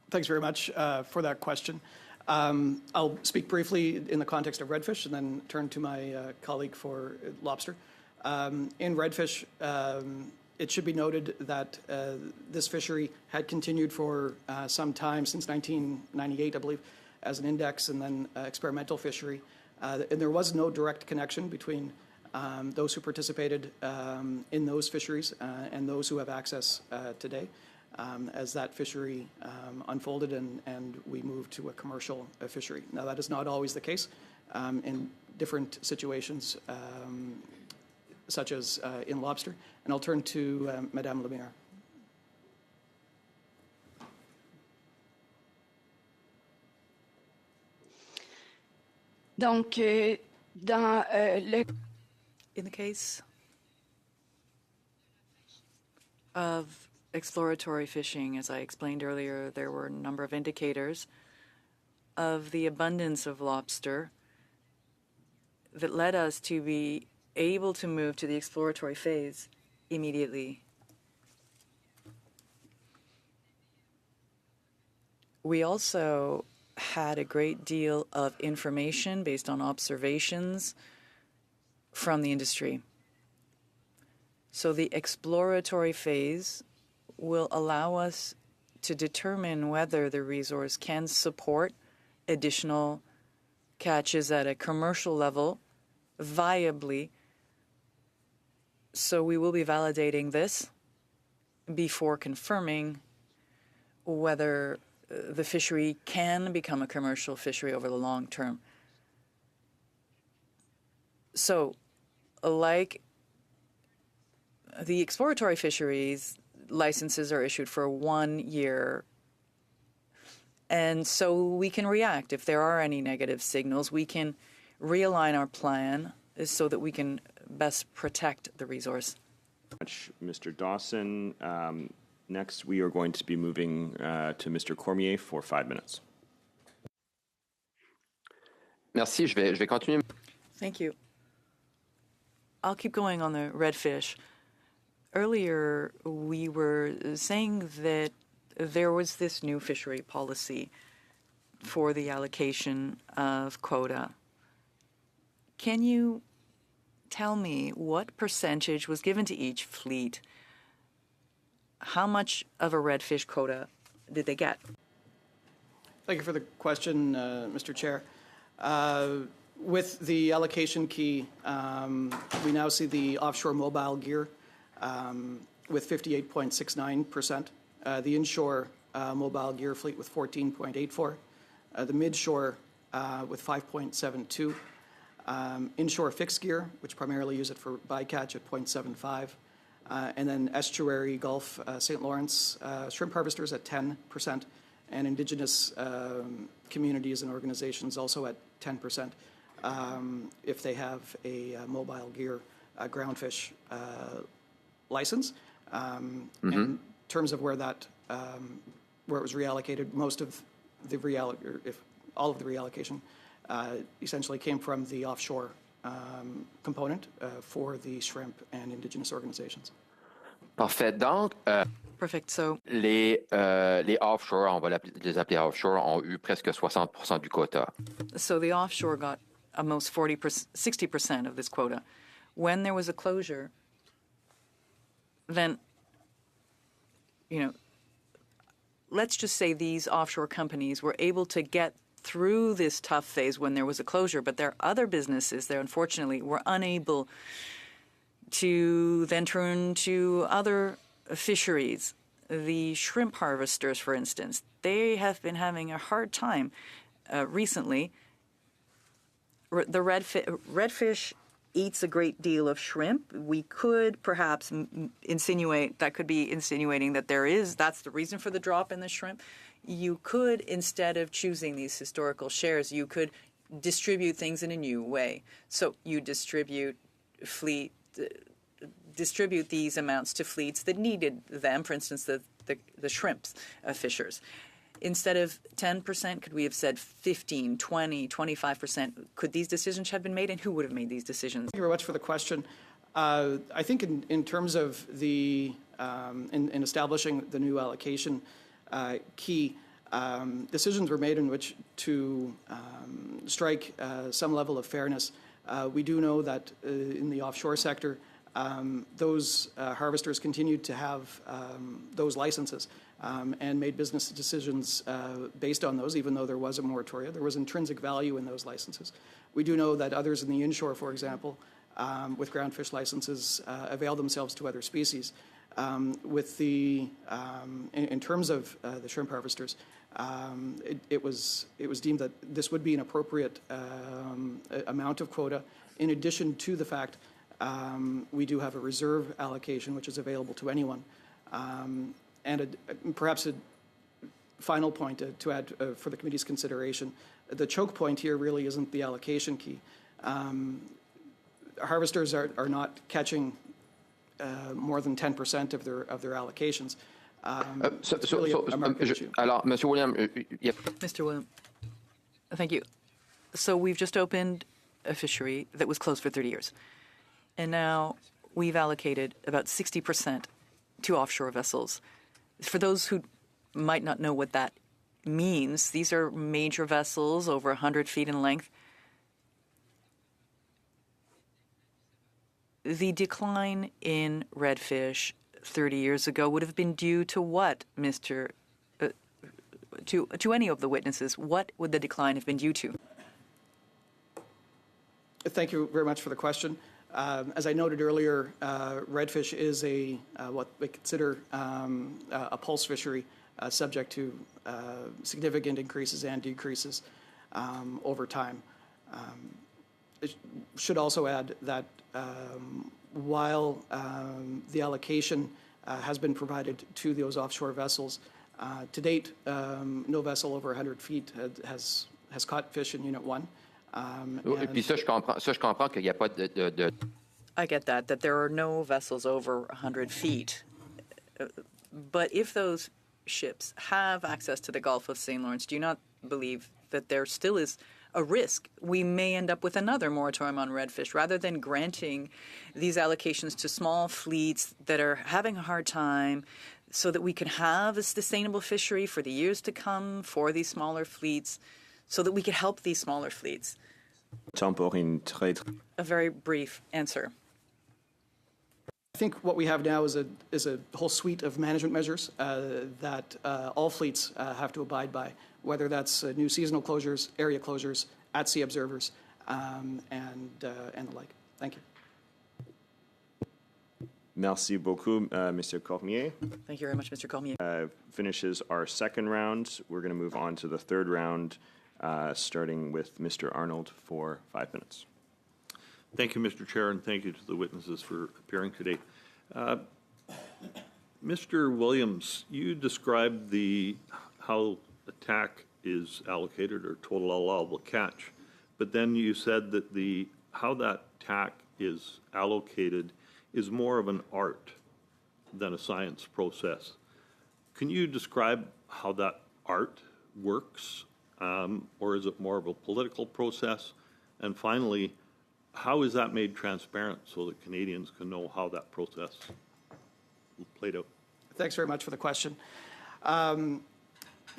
Thanks very much for that question. I'll speak briefly in the context of redfish and then turn to my colleague for lobster. In redfish, it should be noted that this fishery had continued for some time, since 1998, I believe, as an index and then experimental fishery. And there was no direct connection between those who participated in those fisheries and those who have access today. As that fishery unfolded and we moved to a commercial fishery. Now, that is not always the case in different situations, such as in lobster. And I'll turn to Madame Lemire. Donc, In the case of exploratory fishing, as I explained earlier, there were a number of indicators of the abundance of lobster that led us to be able to move to the exploratory phase immediately. We also had a great deal of information based on observations from the industry. So the exploratory phase will allow us to determine whether the resource can support additional catches at a commercial level viably. So we will be validating this before confirming whether the fishery can become a commercial fishery over the long term. So, like the exploratory fisheries, licenses are issued for 1 year. And so we can react. If there are any negative signals, we can realign our plan so that we can best protect the resource. Mr. Dawson. Next, we are going to be moving to Mr. Cormier for 5 minutes. Merci, je vais continuer. Thank you. I'll keep going on the redfish. Earlier, we were saying that there was this new fishery policy for the allocation of quota. Can you tell me what percentage was given to each fleet? How much of a redfish quota did they get? Thank you for the question, Mr. Chair. With the allocation key, we now see the offshore mobile gear with 58.69%, the inshore mobile gear fleet with 14.84%, the midshore with 5.72%, inshore fixed gear, which primarily use it for bycatch at 0.75%, and then estuary, Gulf, St. Lawrence shrimp harvesters at 10%, and indigenous communities and organizations also at 10%. If they have a mobile gear groundfish license. In terms of where that where it was reallocated, most of the all of the reallocation essentially came from the offshore component for the shrimp and indigenous organizations. Parfait. Donc, Perfect. So les offshore, on va les appeler offshore, ont eu presque 60% du quota. So the offshore got almost 60% of this quota. When there was a closure, then, let's just say these offshore companies were able to get through this tough phase when there was a closure, but there are other businesses that unfortunately were unable to then turn to other fisheries. The shrimp harvesters, for instance, they have been having a hard time recently. The redfish eats a great deal of shrimp. We could perhaps insinuate, that could be insinuating that that's the reason for the drop in the shrimp. You could, instead of choosing these historical shares, you could distribute things in a new way. So you distribute these amounts to fleets that needed them, for instance, the shrimps fishers. Instead of 10%, could we have said 15, 20, 25%? Could these decisions have been made, and who would have made these decisions? Thank you very much for the question. I think in terms of the in establishing the new allocation key, decisions were made in which to strike some level of fairness. We do know that in the offshore sector, those harvesters continued to have those licenses and made business decisions based on those, even though there was a moratoria. There was intrinsic value in those licenses. We do know that others in the inshore, for example, with groundfish licenses, avail themselves to other species. With the in terms of the shrimp harvesters, it was deemed that this would be an appropriate amount of quota, in addition to the fact we do have a reserve allocation which is available to anyone. And perhaps a final point to add for the committee's consideration, the choke point here really isn't the allocation key. Harvesters are not catching more than 10% of their allocations. It's really a market issue. Alors, Monsieur William, Mr. William, thank you. So we've just opened a fishery that was closed for 30 years. And now we've allocated about 60% to offshore vessels. For those who might not know what that means, these are major vessels over 100 feet in length. The decline in redfish 30 years ago would have been due to what, Mr. to any of the witnesses, what would the decline have been due to? Thank you very much for the question. As I noted earlier, redfish is what we consider a pulse fishery, subject to significant increases and decreases over time. I should also add that while the allocation has been provided to those offshore vessels, to date, no vessel over 100 feet has caught fish in Unit 1. Puis ça, je comprends qu'il n'y a pas de... I get that there are no vessels over 100 feet. But if those ships have access to the Gulf of St. Lawrence, do you not believe that there still is a risk we may end up with another moratorium on redfish rather than granting these allocations to small fleets that are having a hard time so that we can have a sustainable fishery for the years to come for these smaller fleets, so that we could help these smaller fleets? A very brief answer. I think what we have now is a whole suite of management measures that all fleets have to abide by, whether that's new seasonal closures, area closures, at-sea observers, and the like. Thank you. Merci beaucoup, Mr. Cormier. Thank you very much, Mr. Cormier. Finishes our second round. We're going to move on to the third round, starting with Mr. Arnold for 5 minutes. Thank you, Mr. Chair, and thank you to the witnesses for appearing today. Mr. Williams, you described how the TAC is allocated, or total allowable catch, but then you said that how that TAC is allocated is more of an art than a science process. Can you describe how that art works, or is it more of a political process? And finally, how is that made transparent so that Canadians can know how that process played out? Thanks very much for the question.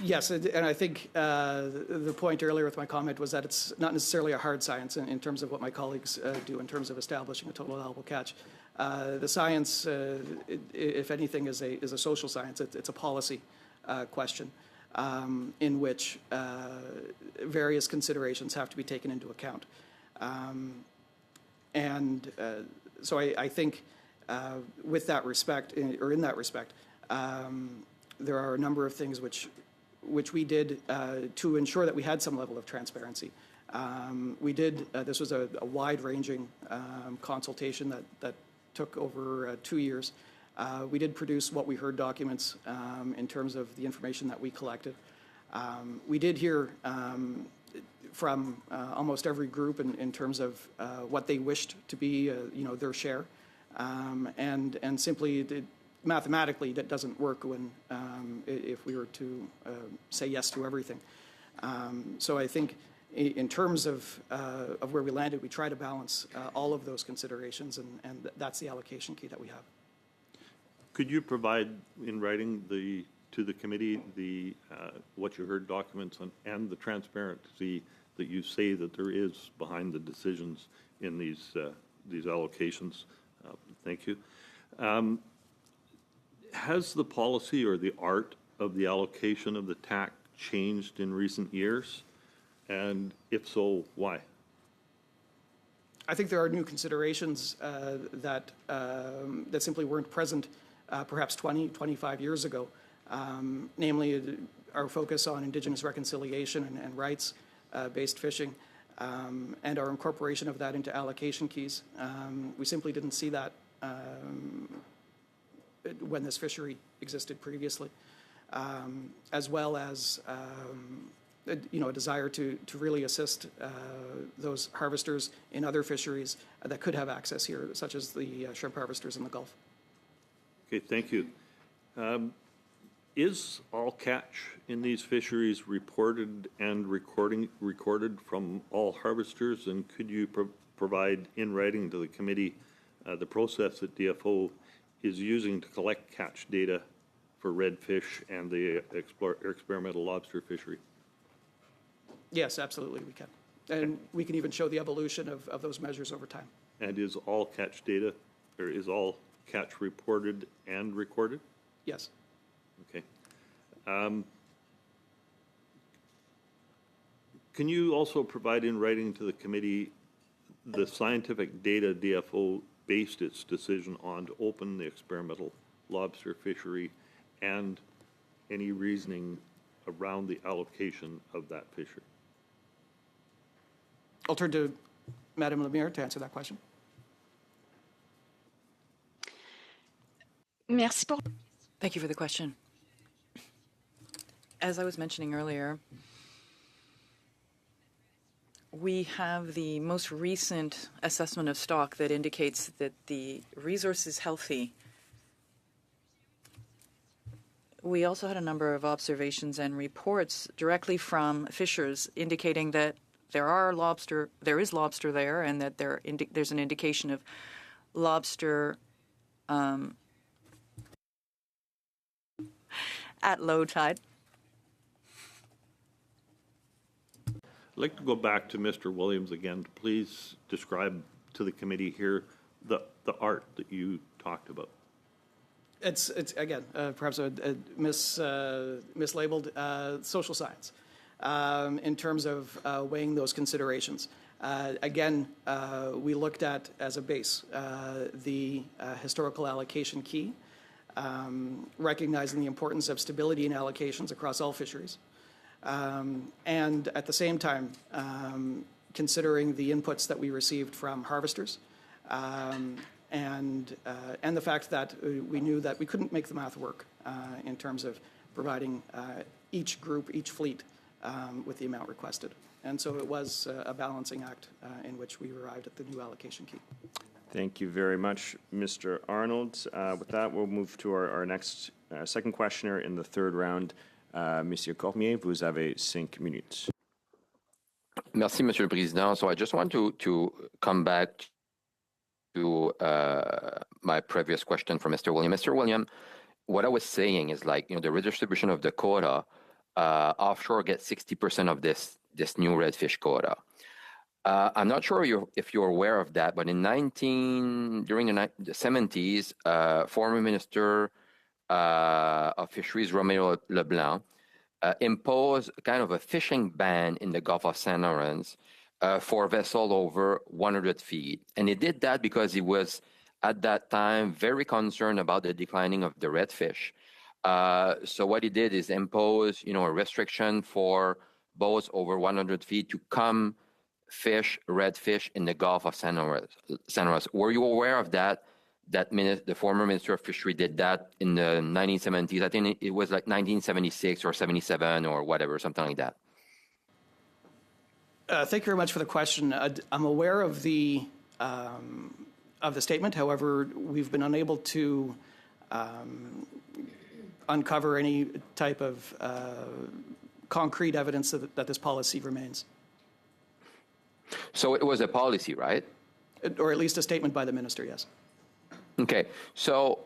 Yes, and I think the point earlier with my comment was that it's not necessarily a hard science in terms of what my colleagues do in terms of establishing a total allowable catch. The science, if anything, is a social science. It's a policy question in which various considerations have to be taken into account. So I think with that respect, or in that respect, there are a number of things which we did to ensure that we had some level of transparency. This was a wide-ranging consultation that took over 2 years. We did produce what we heard documents in terms of the information that we collected. We did hear from almost every group in terms of what they wished to be, their share, and simply mathematically that doesn't work when if we were to say yes to everything. So I think in terms of where we landed, we try to balance all of those considerations, and that's the allocation key that we have. Could you provide in writing to the committee what you heard documents on, and the transparency that you say that there is behind the decisions in these allocations? Thank you. Has the policy or the art of the allocation of the TAC changed in recent years? And if so, why? I think there are new considerations that simply weren't present perhaps 20, 25 years ago, namely our focus on Indigenous reconciliation and rights-based fishing, and our incorporation of that into allocation keys. We simply didn't see that when this fishery existed previously, as well as a desire to really assist those harvesters in other fisheries that could have access here, such as the shrimp harvesters in the Gulf. Okay, thank you. Is all catch in these fisheries reported and recorded from all harvesters? And could you provide in writing to the committee the process that DFO is using to collect catch data for redfish and the experimental lobster fishery? Yes, absolutely, we can. And we can even show the evolution of those measures over time. And is all catch data, or is all catch reported and recorded? Yes. Okay. Can you also provide in writing to the committee the scientific data DFO based its decision on to open the experimental lobster fishery and any reasoning around the allocation of that fishery? I'll turn to Madame Lemire to answer that question. Merci pour... Thank you for the question. As I was mentioning earlier, we have the most recent assessment of stock that indicates that the resource is healthy. We also had a number of observations and reports directly from fishers indicating that there is lobster there, and that there's an indication of lobster at low tide. I'd like to go back to Mr. Williams again. Please describe to the committee here the art that you talked about. It's again, perhaps a mislabeled social science in terms of weighing those considerations. Again, we looked at, as a base, the historical allocation key, recognizing the importance of stability in allocations across all fisheries. And at the same time, considering the inputs that we received from harvesters, and the fact that we knew that we couldn't make the math work in terms of providing each group, each fleet, with the amount requested. And so it was a balancing act in which we arrived at the new allocation key. Thank you very much, Mr. Arnold. With that, we'll move to our next second questioner in the third round. Monsieur Cormier, vous avez 5 minutes. Merci, Monsieur le Président. So I just want to come back to my previous question from Mr. William. Mr. William, what I was saying is, like, the redistribution of the quota, offshore gets 60% of this new redfish quota. I'm not sure if you're aware of that, but during the 70s, former Minister of Fisheries, Romeo Leblanc, imposed kind of a fishing ban in the Gulf of St. Lawrence for a vessel over 100 feet. And he did that because he was, at that time, very concerned about the declining of the redfish. So what he did is impose, a restriction for boats over 100 feet to come fish redfish in the Gulf of St. Lawrence. Were you aware of that? The former Minister of Fishery did that in the 1970s. I think it was like 1976 or 77 or whatever, something like that. Thank you very much for the question. I'm aware of the statement. However, we've been unable to uncover any type of concrete evidence that this policy remains. So it was a policy, right? Or at least a statement by the minister, yes. Okay, so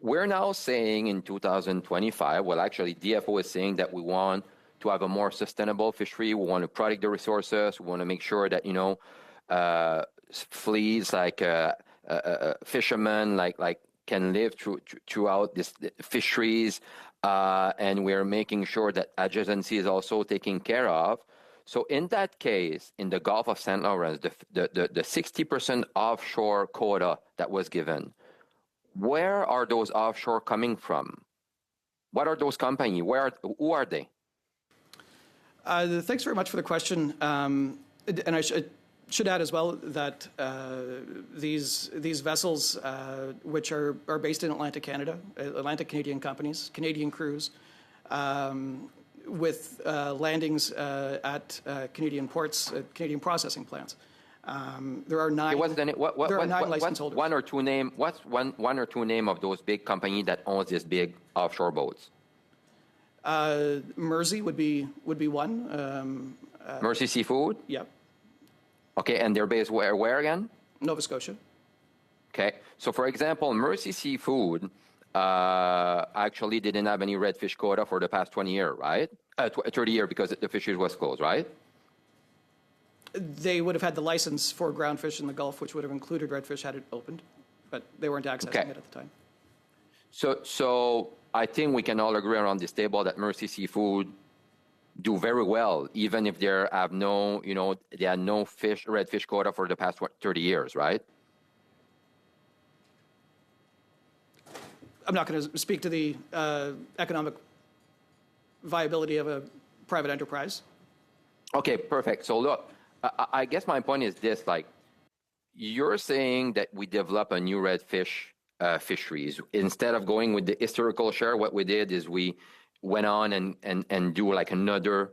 we're now saying in 2025, well, actually, DFO is saying that we want to have a more sustainable fishery. We want to protect the resources. We want to make sure that, fleets like fishermen like can live throughout this fisheries, and we're making sure that adjacency is also taken care of. So in that case, in the Gulf of St. Lawrence, the 60% offshore quota that was given, where are those offshore coming from? What are those companies? Who are they? Thanks very much for the question. And I should add as well that these vessels, which are based in Atlantic Canada, Atlantic Canadian companies, Canadian crews, with landings at Canadian ports, Canadian processing plants. There are 9. There are 9 license holders. One or two name of those big companies that owns these big offshore boats. Mersey would be one. Mersey Seafood. Yep. Okay, and they're based where again? Nova Scotia. Okay, so for example, Mersey Seafood actually didn't have any redfish quota for the past 20 years, right? 30 years because the fisheries was closed, right? They would have had the license for groundfish in the Gulf, which would have included redfish had it opened, but they weren't accessing it at the time. So I think we can all agree around this table that Mersey Seafood do very well, even if they have no, they had no redfish quota for the past 30 years, right? I'm not going to speak to the economic viability of a private enterprise. Okay, perfect. So look, I guess my point is this, like, you're saying that we develop a new redfish fisheries. Instead of going with the historical share, what we did is we went on and do like another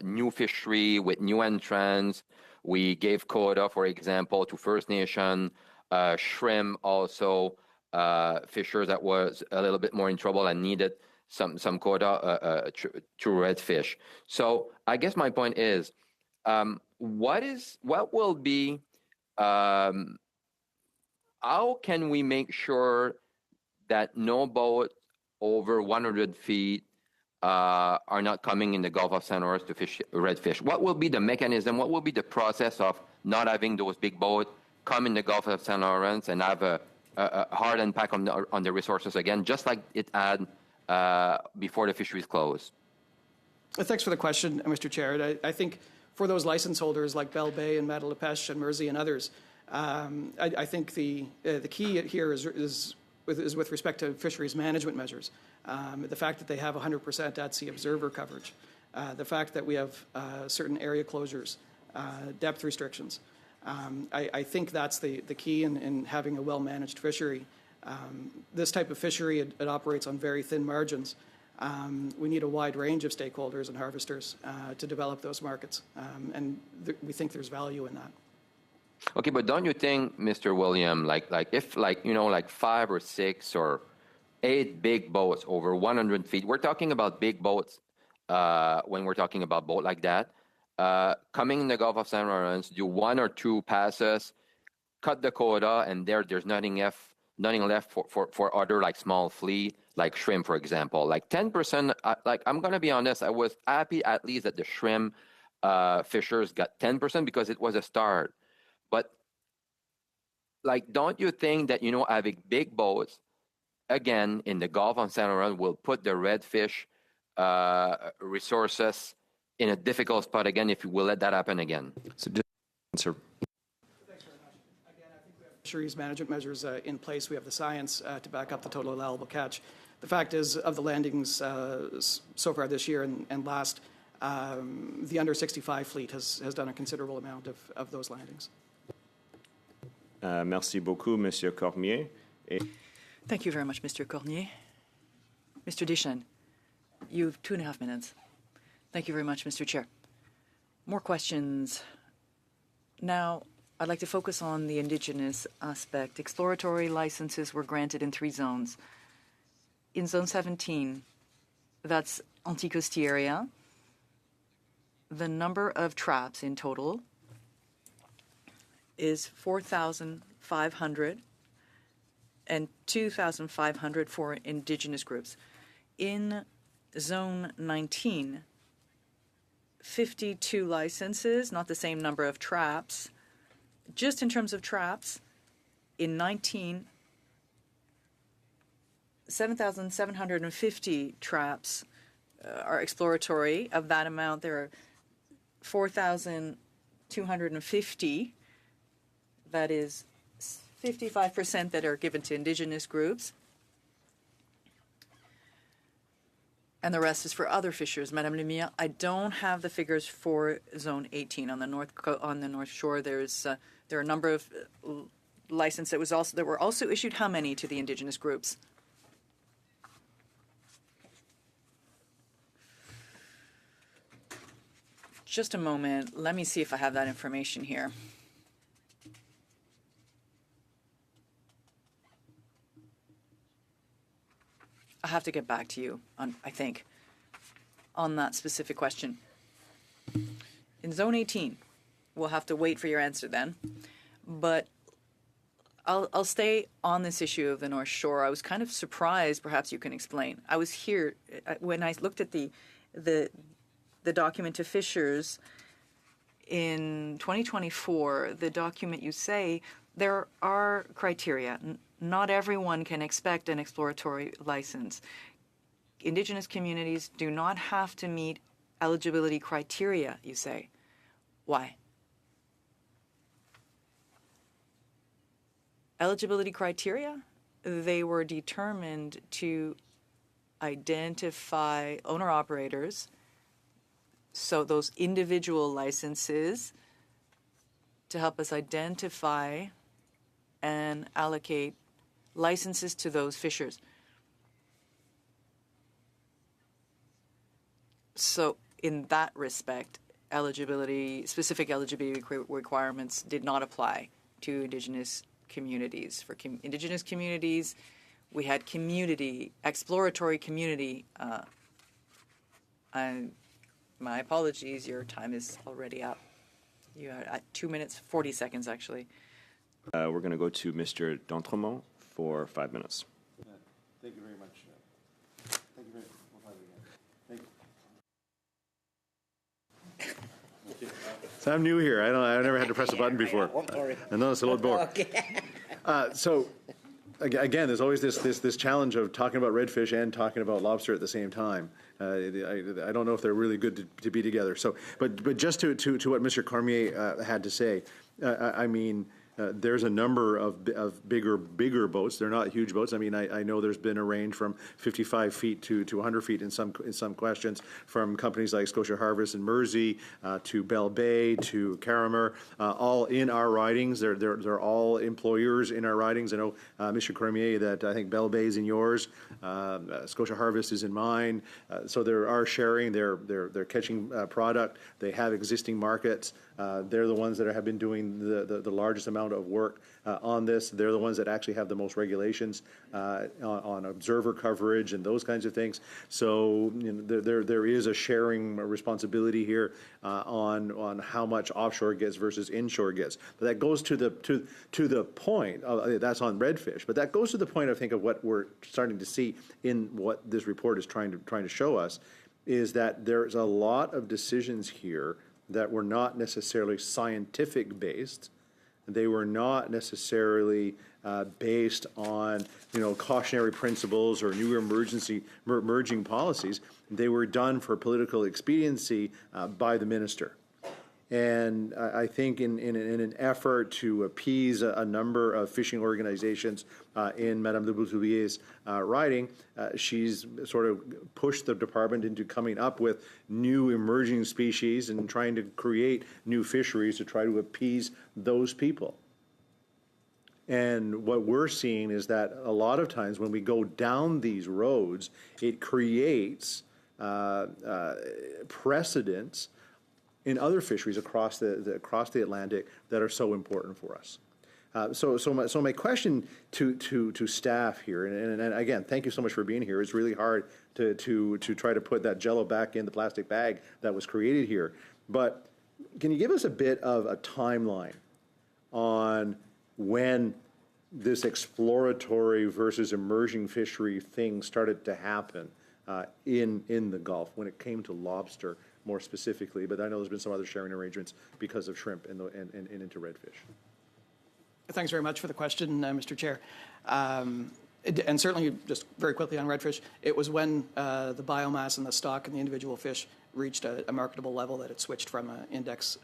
new fishery with new entrants. We gave quota, for example, to First Nation, shrimp also, fishers that was a little bit more in trouble and needed some quota to redfish. So I guess my point is, what will be, how can we make sure that no boat over 100 feet are not coming in the Gulf of St. Lawrence to fish redfish? What will be the mechanism? What will be the process of not having those big boats come in the Gulf of St. Lawrence and have a hard impact on the resources again, just like it had before the fisheries closed? Thanks for the question, Mr. Chair. I think for those license holders like Bell Bay and Matalapesh and Mersey and others, I think the key here is with respect to fisheries management measures. The fact that they have 100% at-sea observer coverage, the fact that we have certain area closures, depth restrictions. I think that's the key in having a well-managed fishery. This type of fishery, it operates on very thin margins. We need a wide range of stakeholders and harvesters to develop those markets, and we think there's value in that. Okay, but don't you think, Mr. William, like if like 5 or 6 or 8 big boats over 100 feet, we're talking about big boats when we're talking about boat like that, coming in the Gulf of St. Lawrence, do 1 or 2 passes, cut the quota, and there's nothing left for other like small fleet, like shrimp, for example. Like 10%, like I'm going to be honest, I was happy at least that the shrimp fishers got 10% because it was a start. But like, don't you think that, having big boats, again, in the Gulf of St. Lawrence will put the redfish resources in a difficult spot again if we will let that happen again? So just answer. Thanks very much. Again, I think we have fisheries management measures in place. We have the science to back up the total allowable catch. The fact is, of the landings so far this year and last, the under 65 fleet has done a considerable amount of those landings. Merci beaucoup, Monsieur Cormier. Thank you very much, Mr. Cormier. Mr. Deschênes, you have 2.5 minutes. Thank you very much, Mr. Chair. More questions. Now, I'd like to focus on the Indigenous aspect. Exploratory licenses were granted in 3 zones. In Zone 17, that's Anticosti area, the number of traps in total is 4,500 and 2,500 for Indigenous groups. In Zone 19, 52 licenses, not the same number of traps. Just in terms of traps, in 19, 7,750 traps are exploratory. Of that amount, there are 4,250. That is 55% that are given to Indigenous groups. And the rest is for other fishers. Madame Lemire, I don't have the figures for Zone 18 on the North Shore. There are a number of licenses that were also issued. How many to the Indigenous groups? Just a moment. Let me see if I have that information here. I'll have to get back to you, I think, on that specific question. In Zone 18, we'll have to wait for your answer then. But I'll stay on this issue of the North Shore. I was kind of surprised, perhaps you can explain. I was here when I looked at the document to fishers in 2024, the document you say there are criteria. Not everyone can expect an exploratory license. Indigenous communities do not have to meet eligibility criteria, you say. Why? Eligibility criteria? They were determined to identify owner-operators, so those individual licenses, to help us identify and allocate licenses to those fishers. So in that respect, specific eligibility requirements did not apply to Indigenous communities. For Indigenous communities, we had exploratory community. My apologies, your time is already up. You are at 2 minutes, 40 seconds, actually. We're going to go to Mr. D'Entremont for 5 minutes. Thank you very much. Thank you very much. We'll try it again. Thank you. So I'm new here. I never had to press a button before. I know it's a little boring. So again, there's always this challenge of talking about redfish and talking about lobster at the same time. I don't know if they're really good to be together. So, but just to what Mr. Cormier had to say, I mean, there's a number of bigger boats. They're not huge boats. I mean, I know there's been a range from 55 feet to 100 feet in some questions, from companies like Scotia Harvest and Mersey to Bell Bay to Caramer, all in our ridings. They're all employers in our ridings. I know, Mr. Cormier, that I think Bell Bay is in yours, Scotia Harvest is in mine. So there are sharing. They're catching product. They have existing markets. They're the ones that have been doing the largest amount of work on this. They're the ones that actually have the most regulations on observer coverage and those kinds of things. So there is a sharing responsibility here on how much offshore gets versus inshore gets. But that goes to the point. That's on redfish. But that goes to the point, I think, of what we're starting to see in what this report is trying to show us, is that there's a lot of decisions here that were not necessarily scientific based. They were not necessarily based on, cautionary principles or new emerging policies. They were done for political expediency by the minister. And I think in an effort to appease a number of fishing organizations in Madame de Boutellier's riding, she's sort of pushed the department into coming up with new emerging species and trying to create new fisheries to try to appease those people. And what we're seeing is that a lot of times when we go down these roads, it creates precedents in other fisheries across the Atlantic that are so important for us. So my question to staff here, and again, thank you so much for being here. It's really hard to try to put that Jell-O back in the plastic bag that was created here. But can you give us a bit of a timeline on when this exploratory versus emerging fishery thing started to happen in the Gulf when it came to lobster more specifically? But I know there's been some other sharing arrangements because of shrimp and into redfish. Thanks very much for the question, Mr. Chair. And certainly, just very quickly on redfish, it was when the biomass and the stock and the individual fish reached a marketable level that it switched from index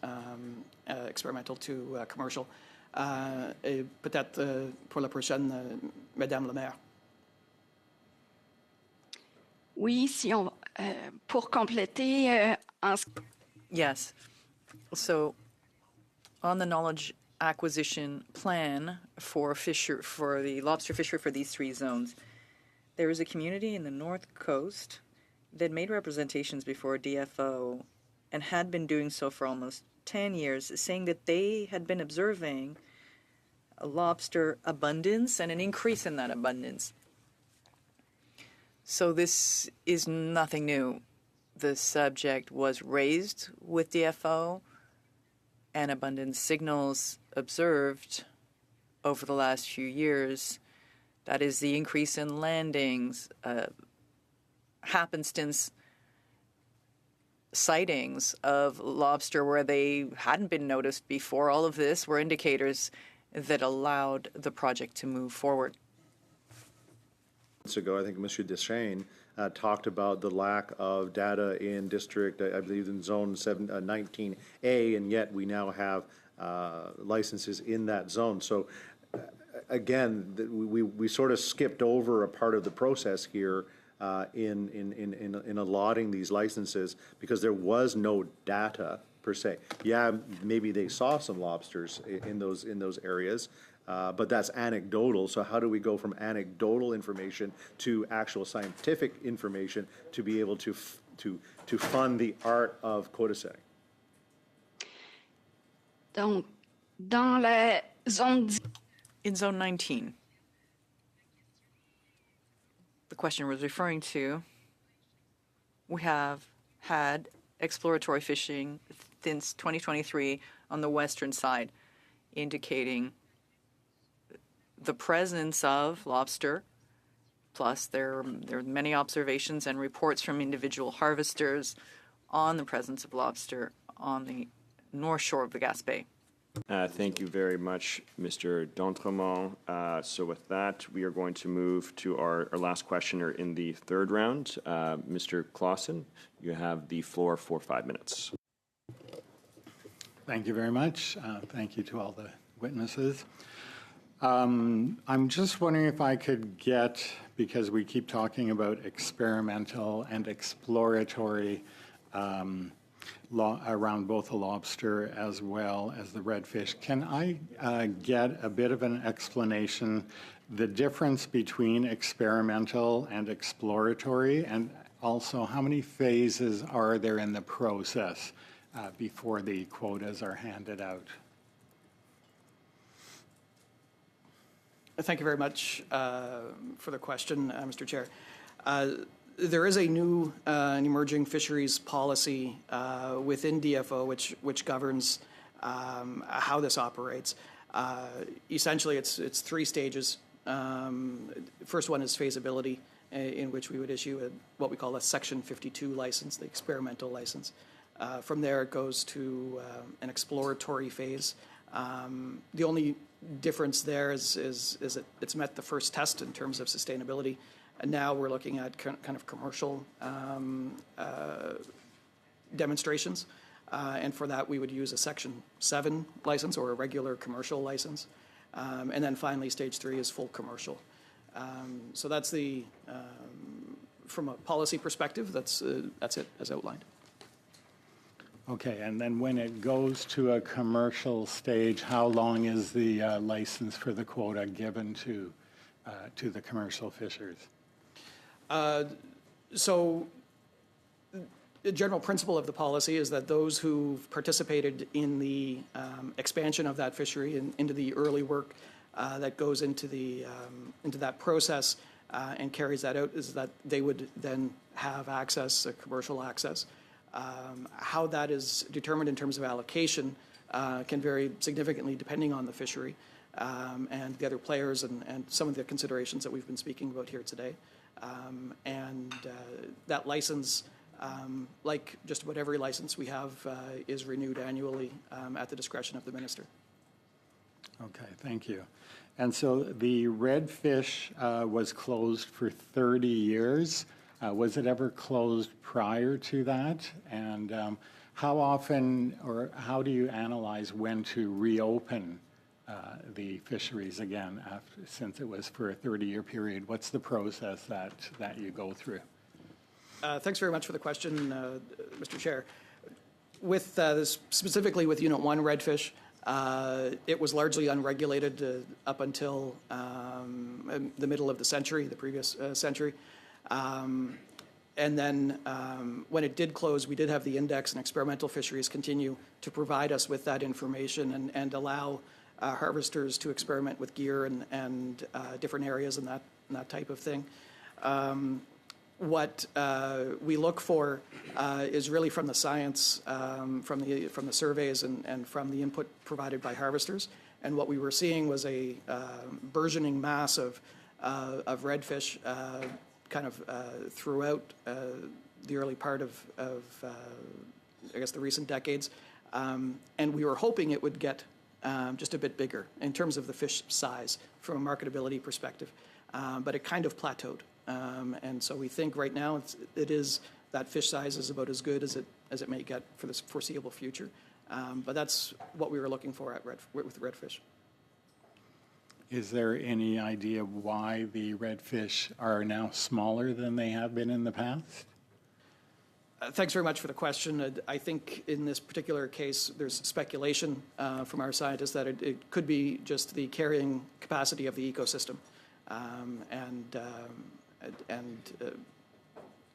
experimental to commercial. Peut-être pour la prochaine, Madame la Maire. Oui, si on, pour compléter, Yes. So, on the knowledge acquisition plan for the lobster fishery for these three zones, there is a community in the North Coast that made representations before DFO and had been doing so for almost 10 years, saying that they had been observing a lobster abundance and an increase in that abundance. So this is nothing new. The subject was raised with DFO, and abundance signals observed over the last few years. That is the increase in landings, happenstance sightings of lobster where they hadn't been noticed before. All of this were indicators that allowed the project to move forward. Months ago, I think Monsieur Deschênes talked about the lack of data in district, I believe in zone 19A, and yet we now have licenses in that zone. So again, we sort of skipped over a part of the process here in allotting these licenses because there was no data per se. Yeah, maybe they saw some lobsters in those areas, but that's anecdotal. So how do we go from anecdotal information to actual scientific information to be able to fund the art of quota setting? Donc, dans la zone In Zone 19, the question was referring to, we have had exploratory fishing since 2023 on the western side, indicating the presence of lobster, plus there are many observations and reports from individual harvesters on the presence of lobster on the north shore of the Gaspé. Thank you very much, Mr. D'Entremont. So with that, we are going to move to our last questioner in the third round. Mr. Clausen, you have the floor for 5 minutes. Thank you very much. Thank you to all the witnesses. I'm just wondering if I could get, because we keep talking about experimental and exploratory around both the lobster as well as the redfish. Can I get a bit of an explanation, the difference between experimental and exploratory, and also how many phases are there in the process before the quotas are handed out? Thank you very much for the question, Mr. Chair. There is a new and emerging fisheries policy within DFO which governs how this operates. Essentially, it's 3 stages. First one is feasibility, in which we would issue what we call a Section 52 license, the experimental license. From there, it goes to an exploratory phase. The only difference there is it's met the first test in terms of sustainability. And now we're looking at kind of commercial demonstrations. And for that, we would use a Section 7 license or a regular commercial license. And then finally, Stage 3 is full commercial. So that's the, from a policy perspective, that's it as outlined. Okay, and then when it goes to a commercial stage, how long is the license for the quota given to the commercial fishers? So the general principle of the policy is that those who've participated in the expansion of that fishery and into the early work that goes into that process and carries that out is that they would then have access, commercial access. How that is determined in terms of allocation can vary significantly depending on the fishery and the other players and some of the considerations that we've been speaking about here today. That license, like just about every license we have, is renewed annually at the discretion of the minister. Okay, thank you. And so the redfish was closed for 30 years. Was it ever closed prior to that? And how often or how do you analyze when to reopen the fisheries again since it was for a 30-year period? What's the process that you go through? Thanks very much for the question, Mr. Chair. With specifically with Unit 1 redfish, it was largely unregulated up until the middle of the century, the previous century. And then when it did close, we did have the index and experimental fisheries continue to provide us with that information and allow harvesters to experiment with gear and different areas and that type of thing. What we look for is really from the science, from the surveys and from the input provided by harvesters. And what we were seeing was a burgeoning mass of redfish kind of throughout the early part of I guess, the recent decades. And we were hoping it would get just a bit bigger in terms of the fish size from a marketability perspective. But it kind of plateaued And so we think right now that fish size is about as good as it may get for the foreseeable future. But that's what we were looking for with redfish. Is there any idea why the redfish are now smaller than they have been in the past? Thanks very much for the question. I think in this particular case, there's speculation from our scientists that it could be just the carrying capacity of the ecosystem. And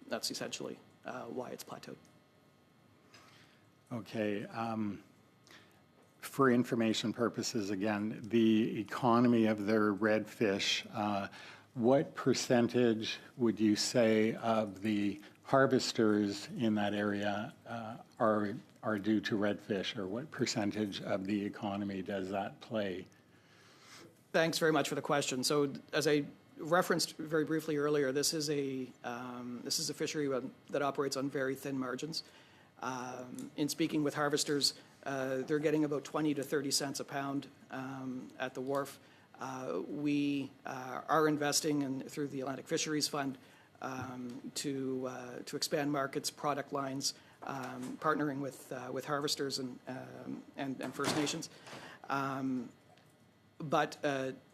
that's essentially why it's plateaued. Okay. For information purposes, again, the economy of their redfish, what percentage would you say of the harvesters in that area are due to redfish, or what percentage of the economy does that play? Thanks very much for the question. So, as I referenced very briefly earlier, this is a fishery that operates on very thin margins. In speaking with harvesters, they're getting about 20 to 30 cents a pound at the wharf. We are investing through the Atlantic Fisheries Fund to expand markets, product lines, partnering with harvesters and First Nations. But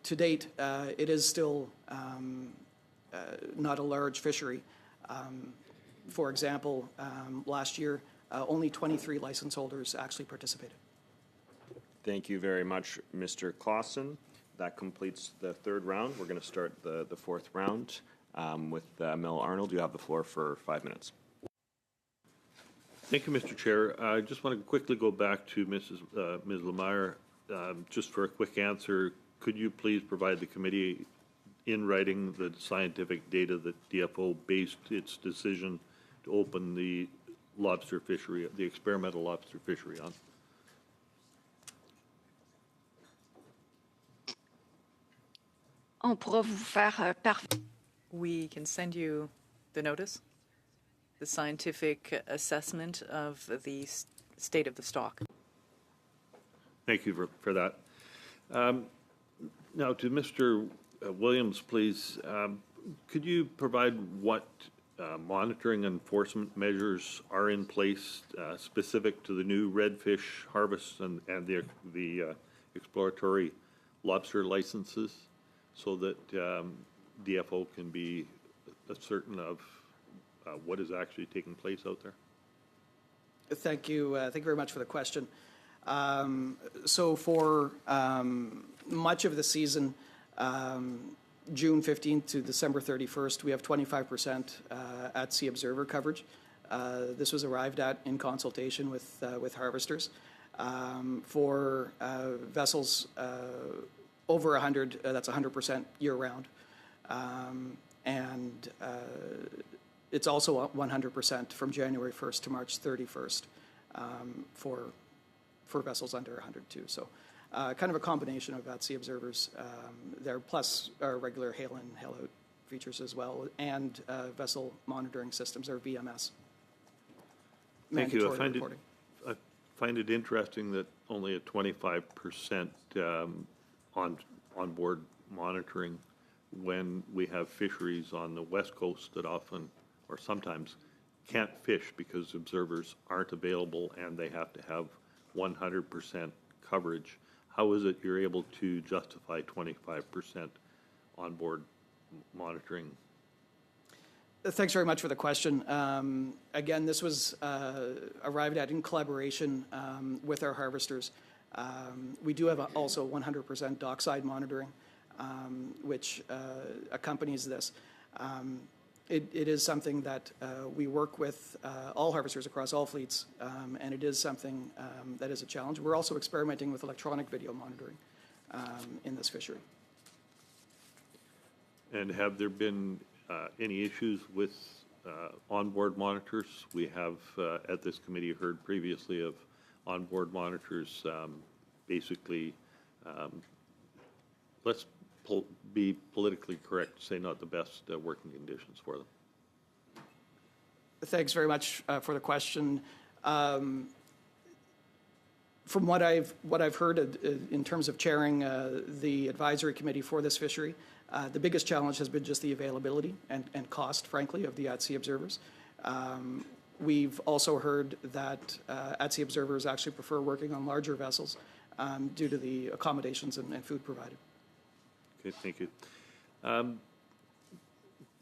to date, it is still not a large fishery. For example, last year, only 23 license holders actually participated. Thank you very much, Mr. Clausen. That completes the third round. We're going to start the fourth round with Mel Arnold. You have the floor for 5 minutes. Thank you, Mr. Chair. I just want to quickly go back to Ms. Lemire. Just for a quick answer, could you please provide the committee in writing the scientific data that DFO based its decision to open the lobster fishery, the experimental lobster fishery on? On pourra vous faire We can send you the notice, the scientific assessment of the state of the stock. Thank you for that. Now to Mr. Williams, please, could you provide what monitoring enforcement measures are in place specific to the new redfish harvest and the exploratory lobster licenses so that DFO can be certain of what is actually taking place out there? Thank you. Thank you very much for the question. So for much of the season, June 15th to December 31st, we have 25% at sea observer coverage. This was arrived at in consultation with harvesters. For vessels over 100, that's 100% year-round. And it's also 100% from January 1st to March 31st for vessels under 100 too. So kind of a combination of at-sea observers there, plus our regular hail-in, hail-out features as well, and vessel monitoring systems, or VMS. Thank you. I find it interesting that only a 25% on-board monitoring when we have fisheries on the West Coast that often or sometimes can't fish because observers aren't available and they have to have 100% coverage. How is it you're able to justify 25% on-board monitoring? Thanks very much for the question. Again, this was arrived at in collaboration with our harvesters. We do have also 100% dockside monitoring, which accompanies this. It is something that we work with all harvesters across all fleets, and it is something that is a challenge. We're also experimenting with electronic video monitoring in this fishery. And have there been any issues with onboard monitors? We have at this committee heard previously of onboard monitors basically, let's be politically correct, say not the best working conditions for them. Thanks very much for the question. From what I've heard in terms of chairing the advisory committee for this fishery, The biggest challenge has been just the availability and cost, frankly, of the at-sea observers. We've also heard that at-sea observers actually prefer working on larger vessels due to the accommodations and food provided. Okay, thank you.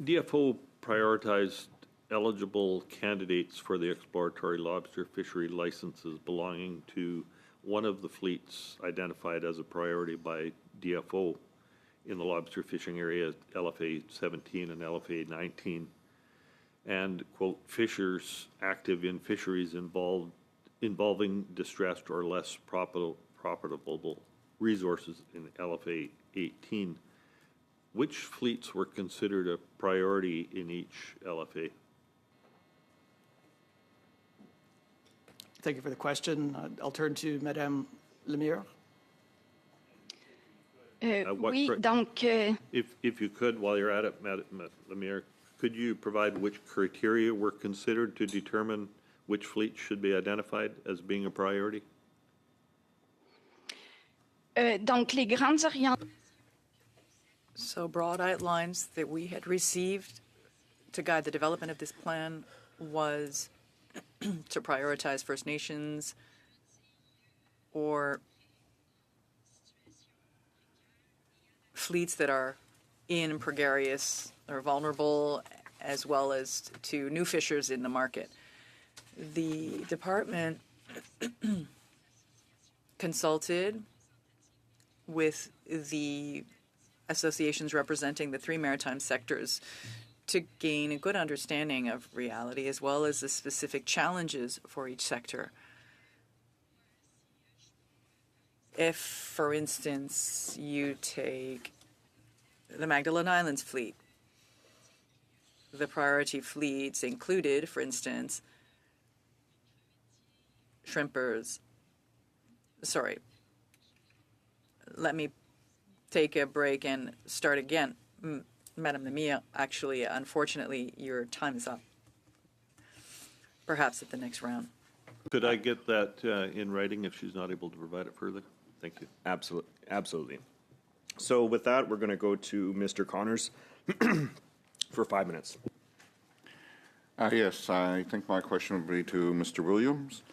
DFO prioritized eligible candidates for the exploratory lobster fishery licenses belonging to one of the fleets identified as a priority by DFO in the lobster fishing area, LFA 17 and LFA 19, and, quote, fishers active in fisheries involving distressed or less profitable resources in LFA 18. Which fleets were considered a priority in each LFA? Thank you for the question. I'll turn to Madame Lemire. Oui, donc, If you could, while you're at it, Madame Lemire, could you provide which criteria were considered to determine which fleet should be identified as being a priority? donc les grandes orientations. So broad outlines that we had received to guide the development of this plan was to prioritize First Nations or fleets that are in precarious or vulnerable, as well as to new fishers in the market. The department consulted with the associations representing the three maritime sectors to gain a good understanding of reality as well as the specific challenges for each sector. If, for instance, you take the Magdalene Islands fleet, the priority fleets included, for instance, shrimpers. Sorry, let me take a break and start again. Madame Lemire, actually, unfortunately, your time is up. Perhaps at the next round. Could I get that in writing if she's not able to provide it further? Thank you. Absolutely. So with that, we're going to go to Mr. Connors for 5 minutes. Yes, I think my question would be to Mr. Williams.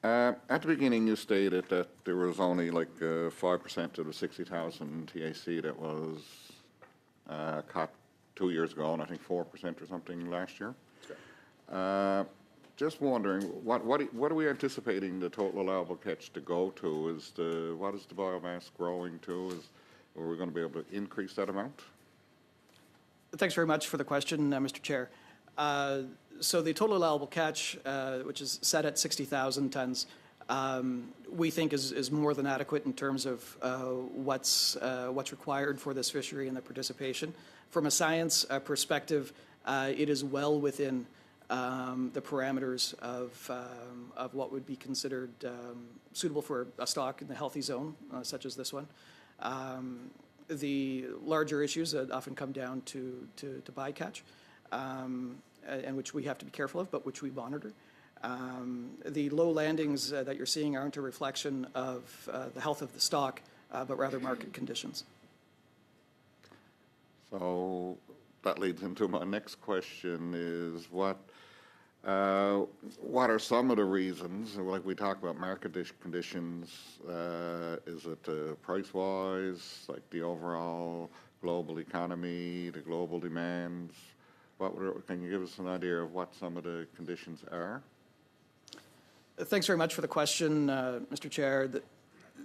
At the beginning, you stated that there was only like 5% of the 60,000 TAC that was caught 2 years ago, and I think 4% or something last year. Just wondering, what are we anticipating the total allowable catch to go to? What is the biomass growing to? Are we going to be able to increase that amount? Thanks very much for the question, Mr. Chair. So the total allowable catch, which is set at 60,000 tons, we think is more than adequate in terms of what's required for this fishery and the participation. From a science perspective, it is well within the parameters of what would be considered suitable for a stock in the healthy zone, such as this one. The larger issues that often come down to bycatch, and which we have to be careful of, but which we monitor. The low landings that you're seeing aren't a reflection of the health of the stock, but rather market conditions. So that leads into my next question is what are some of the reasons, like we talk about market conditions, is it price-wise, like the overall global economy, the global demands? Can you give us an idea of what some of the conditions are? Thanks very much for the question, Mr. Chair.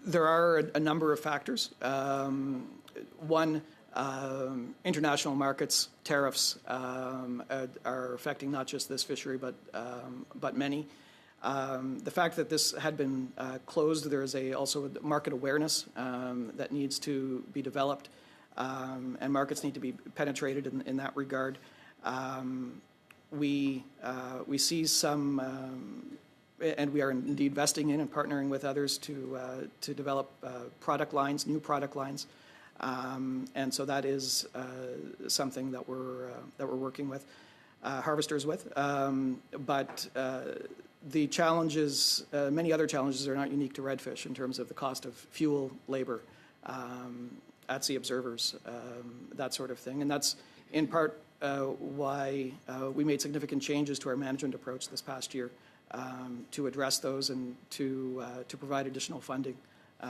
There are a number of factors. One, international markets, tariffs are affecting not just this fishery, but many. The fact that this had been closed, there is also a market awareness that needs to be developed, and markets need to be penetrated in that regard. We see some, and we are indeed investing in and partnering with others to develop product lines, new product lines, and so that is something that we're working with harvesters with. But the challenges, many other challenges, are not unique to redfish in terms of the cost of fuel, labor, at-sea observers, that sort of thing. And that's in part why we made significant changes to our management approach this past year to address those and to provide additional funding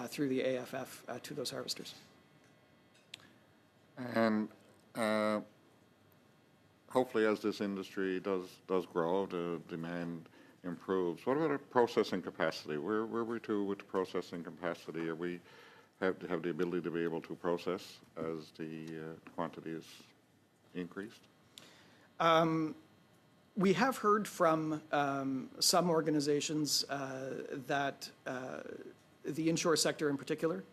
through the AFF to those harvesters. And hopefully, as this industry does grow, the demand improves. What about our processing capacity? Where are we to with the processing capacity? Are we have the ability to be able to process as the quantity is increased? We have heard from some organizations that the inshore sector in particular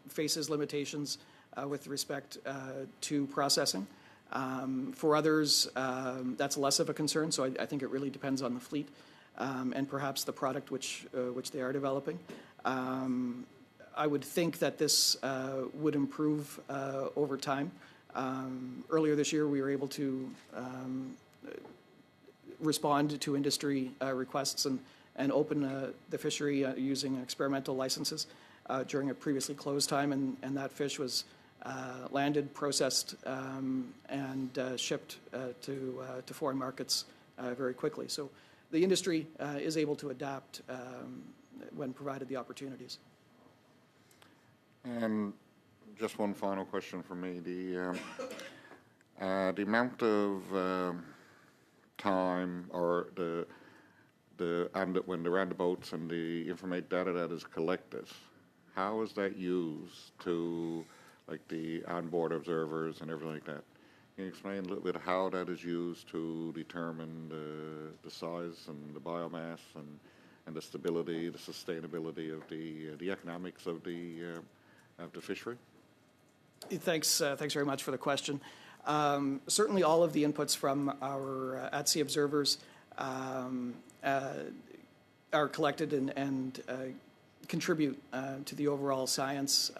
faces limitations with respect to processing. For others, that's less of a concern, so I think it really depends on the fleet and perhaps the product which they are developing. I would think that this would improve over time. Earlier this year, we were able to respond to industry requests and open the fishery using experimental licenses during a previously closed time, and that fish was landed, processed, and shipped to foreign markets very quickly. So the industry is able to adapt when provided the opportunities. And just one final question for me. The amount of time or when they're on the boats and the information data that is collected, how is that used to, like the onboard observers and everything like that? Can you explain a little bit how that is used to determine the size and the biomass and the stability, the sustainability of the economics of the fishery? Thanks very much for the question. Certainly all of the inputs from our at-sea observers are collected and contribute to the overall science,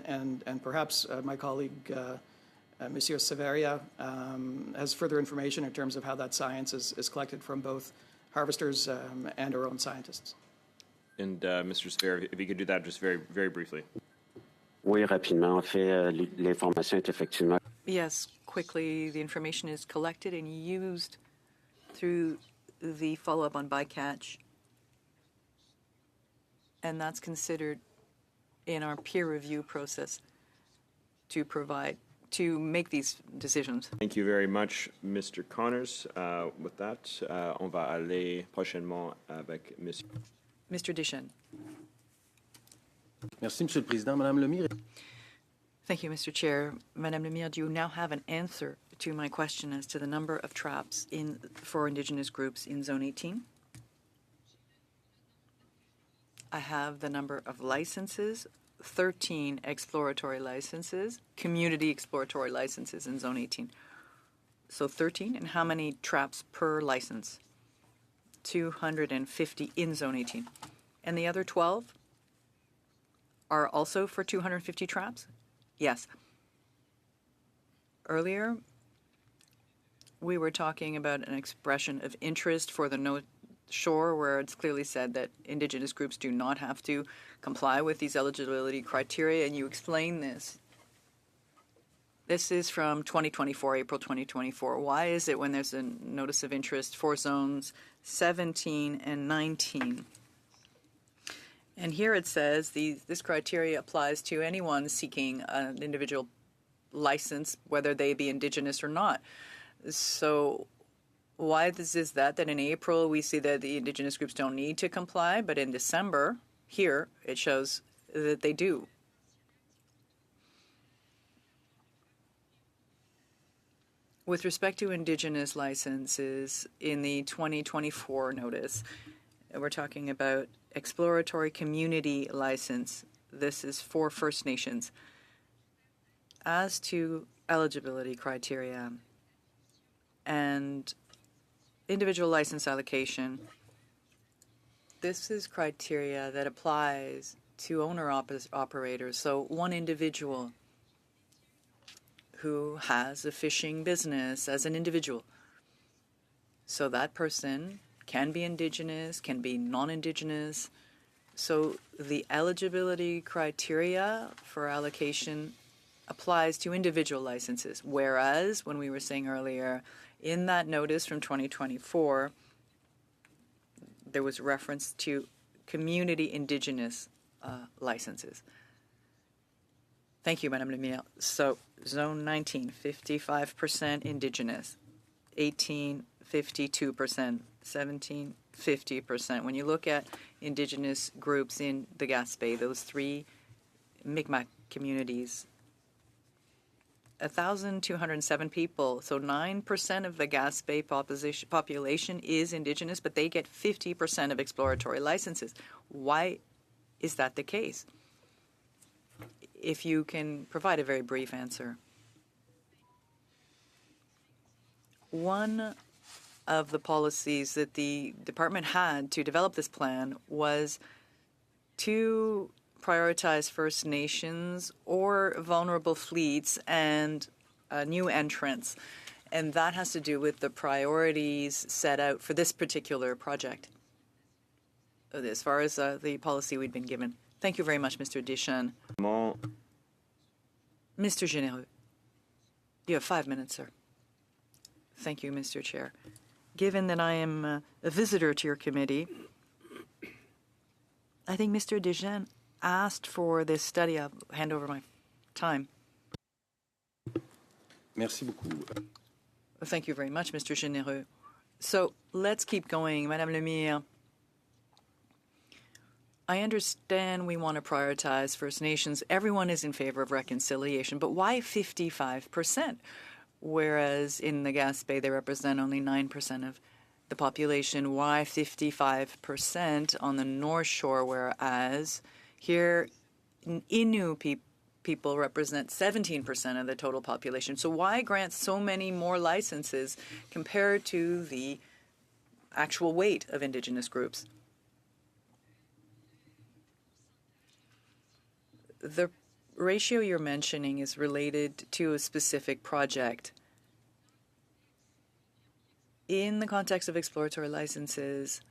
and perhaps my colleague, Monsieur Severia, has further information in terms of how that science is collected from both harvesters and our own scientists. And Mr. Severia, if you could do that just very, very briefly. Oui, rapidement. En fait, l'information est effectivement. Yes, quickly, the information is collected and used through the follow-up on bycatch, and that's considered in our peer review process to make these decisions. Thank you very much, Mr. Connors. With that, on va aller prochainement avec Mr. Deschênes. Merci, Monsieur le Président. Madame Lemire. Thank you, Mr. Chair. Madame Lemire, do you now have an answer to my question as to the number of traps for Indigenous groups in Zone 18? I have the number of licenses, 13 exploratory licenses, community exploratory licenses in Zone 18. So 13, and how many traps per license? 250 in Zone 18. And the other 12 are also for 250 traps? Yes. Earlier, we were talking about an expression of interest for the North Shore, where it's clearly said that Indigenous groups do not have to comply with these eligibility criteria, and you explain this. This is from 2024, April 2024. Why is it when there's a notice of interest for zones 17 and 19? And here it says this criteria applies to anyone seeking an individual license, whether they be Indigenous or not. So why is that in April we see that the Indigenous groups don't need to comply, but in December, here, it shows that they do? With respect to Indigenous licenses, in the 2024 notice, we're talking about exploratory community license. This is for First Nations. As to eligibility criteria and individual license allocation, this is criteria that applies to owner-operators. So one individual who has a fishing business as an individual. So that person can be Indigenous, can be non-Indigenous. So the eligibility criteria for allocation applies to individual licenses, whereas when we were saying earlier, in that notice from 2024, there was reference to community indigenous licenses. Thank you, Madame Lemire. So zone 19, 55% indigenous, 18, 52%, 17, 50%. When you look at indigenous groups in the Gaspé, those three Mi'kmaq communities, 1,207 people, so 9% of the Gaspé population is indigenous, but they get 50% of exploratory licenses. Why is that the case? If you can provide a very brief answer. One of the policies that the department had to develop this plan was to prioritize First Nations or vulnerable fleets and new entrants. And that has to do with the priorities set out for this particular project, as far as the policy we'd been given. Thank you very much, Mr. Deschênes. Mr. Généreux, you have 5 minutes, sir. Thank you, Mr. Chair. Given that I am a visitor to your committee, I think Mr. Deschênes asked for this study. I'll hand over my time. Merci beaucoup. Thank you very much, Mr. Généreux. So let's keep going. Madame Lemire, I understand we want to prioritize First Nations. Everyone is in favor of reconciliation, but why 55%? Whereas in the Gaspé, they represent only 9% of the population. Why 55% on the North Shore, whereas here Innu people represent 17% of the total population? So why grant so many more licenses compared to the actual weight of Indigenous groups? The ratio you're mentioning is related to a specific project. In the context of exploratory licenses,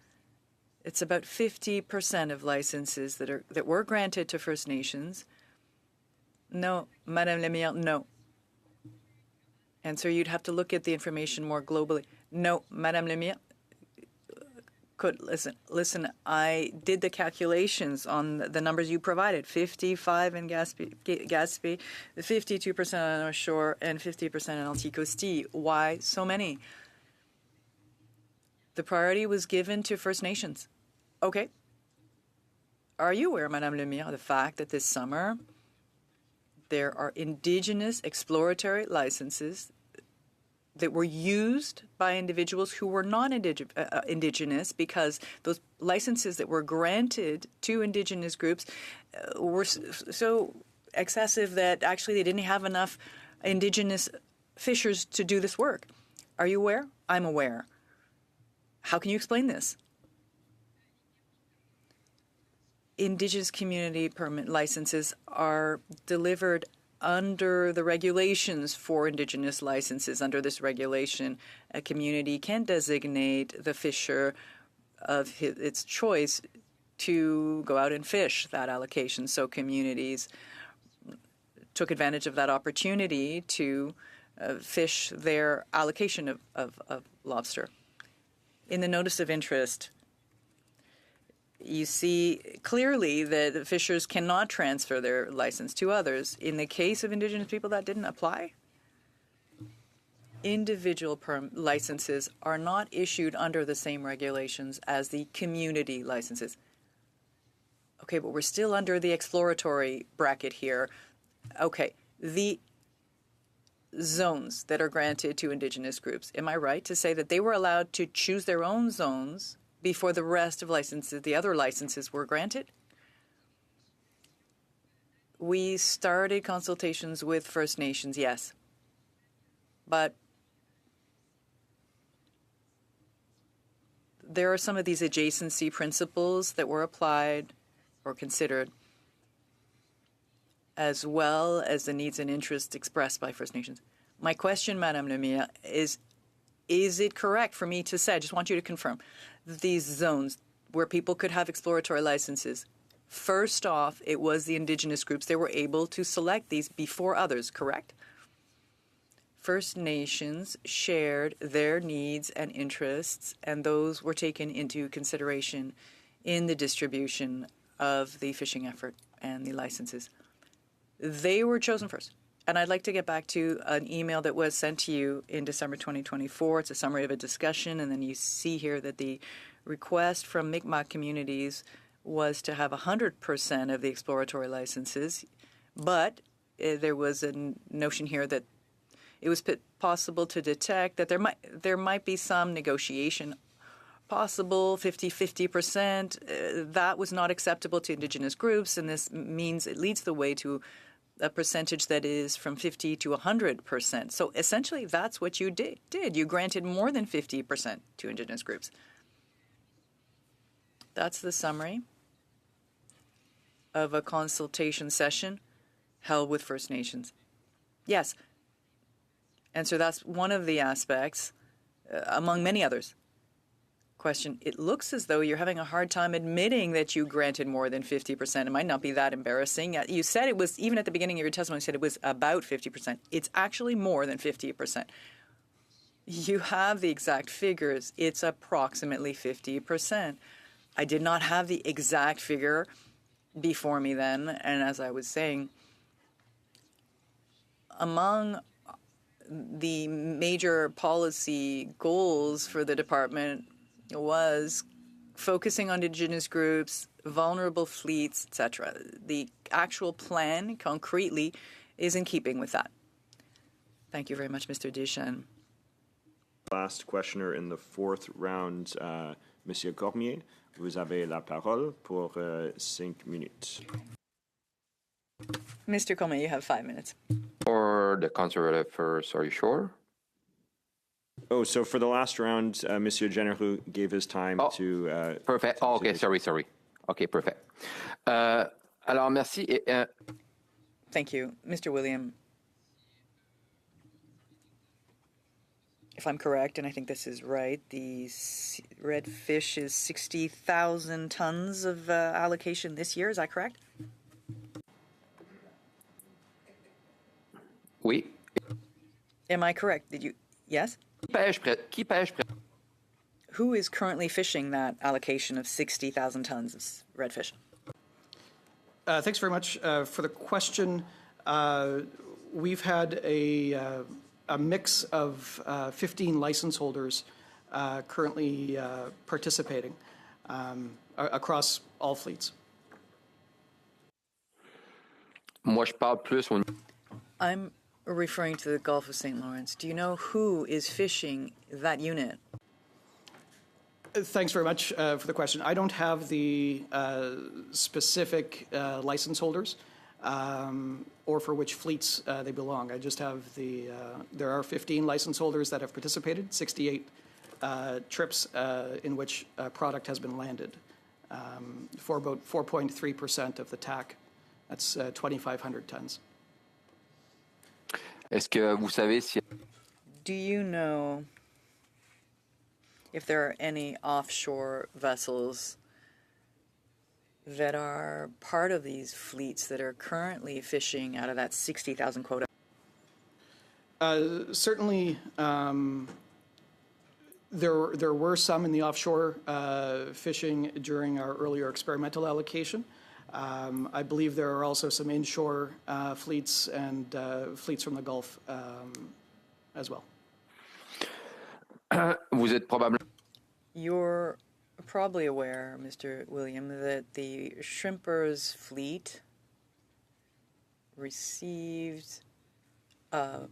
it's about 50% of licenses that were granted to First Nations. No, Madame Lemire, no. And so you'd have to look at the information more globally. No, Madame Lemire, listen, I did the calculations on the numbers you provided. 55 in Gaspé, 52% on North Shore, and 50% in Anticosti. Why so many? The priority was given to First Nations. Okay. Are you aware, Madame Lemire, of the fact that this summer there are Indigenous exploratory licenses that were used by individuals who were not Indigenous, because those licenses that were granted to Indigenous groups were so excessive that actually they didn't have enough Indigenous fishers to do this work? Are you aware? I'm aware. How can you explain this? Indigenous community permit licenses are delivered under the regulations for Indigenous licenses. Under this regulation, a community can designate the fisher of its choice to go out and fish that allocation. So communities took advantage of that opportunity to fish their allocation of lobster. In the notice of interest, you see clearly that the fishers cannot transfer their license to others. In the case of Indigenous people, that didn't apply. Individual licenses are not issued under the same regulations as the community licenses. Okay, but we're still under the exploratory bracket here. Okay, the zones that are granted to Indigenous groups, am I right to say that they were allowed to choose their own zones before the rest of licenses, the other licenses, were granted? We started consultations with First Nations, yes. But there are some of these adjacency principles that were applied or considered, as well as the needs and interests expressed by First Nations. My question, Madame Lemire, is it correct for me to say, I just want you to confirm, these zones where people could have exploratory licenses, First off, it was the indigenous groups. They were able to select these before others, correct? First Nations shared their needs and interests, and those were taken into consideration in the distribution of the fishing effort and the licenses. They were chosen first. And I'd like to get back to an email that was sent to you in December 2024. It's a summary of a discussion, and then you see here that the request from Mi'kmaq communities was to have 100% of the exploratory licenses, but there was a notion here that it was possible to detect that there might be some negotiation possible, 50%. That was not acceptable to Indigenous groups, and this means it leads the way to a percentage that is from 50 to 100%. So essentially, that's what you did. You granted more than 50% to Indigenous groups. That's the summary of a consultation session held with First Nations. Yes. And so that's one of the aspects, among many others. Question, it looks as though you're having a hard time admitting that you granted more than 50%. It might not be that embarrassing. You said it was, even at the beginning of your testimony, you said it was about 50%. It's actually more than 50%. You have the exact figures. It's approximately 50%. I did not have the exact figure before me then, and as I was saying, among the major policy goals for the department was focusing on Indigenous groups, vulnerable fleets, etc. The actual plan, concretely, is in keeping with that. Thank you very much, Mr. Deschênes. Last questioner in the fourth round, Monsieur Cormier. Vous avez la parole pour 5 minutes. Mr. Cormier, you have 5 minutes. For the Conservative first, are you sure? Oh, so for the last round, Monsieur Genereux gave his time to... Perfect. Oh, okay, sorry. Okay, perfect. Alors, merci. Thank you. Mr. William, if I'm correct, and I think this is right, the red fish is 60,000 tons of allocation this year. Is that correct? Oui. Am I correct? Did you? Yes? Qui pêche? Who is currently fishing that allocation of 60,000 tons of redfish? Thanks very much for the question. We've had a mix of 15 license holders currently participating across all fleets. Moi, je parle plus au... I'm referring to the Gulf of St. Lawrence. Do you know who is fishing that unit? Thanks very much for the question. I don't have the specific license holders or for which fleets they belong. I just have the, there are 15 license holders that have participated, 68 trips in which product has been landed for about 4.3% of the TAC. That's 2,500 tons. Est-ce que vous savez si... Do you know if there are any offshore vessels that are part of these fleets that are currently fishing out of that 60,000 quota? Certainly, there were some in the offshore fishing during our earlier experimental allocation. I believe there are also some inshore fleets and fleets from the Gulf as well. Vous êtes probablement... You're probably aware, Mr. William, that the Shrimpers fleet received a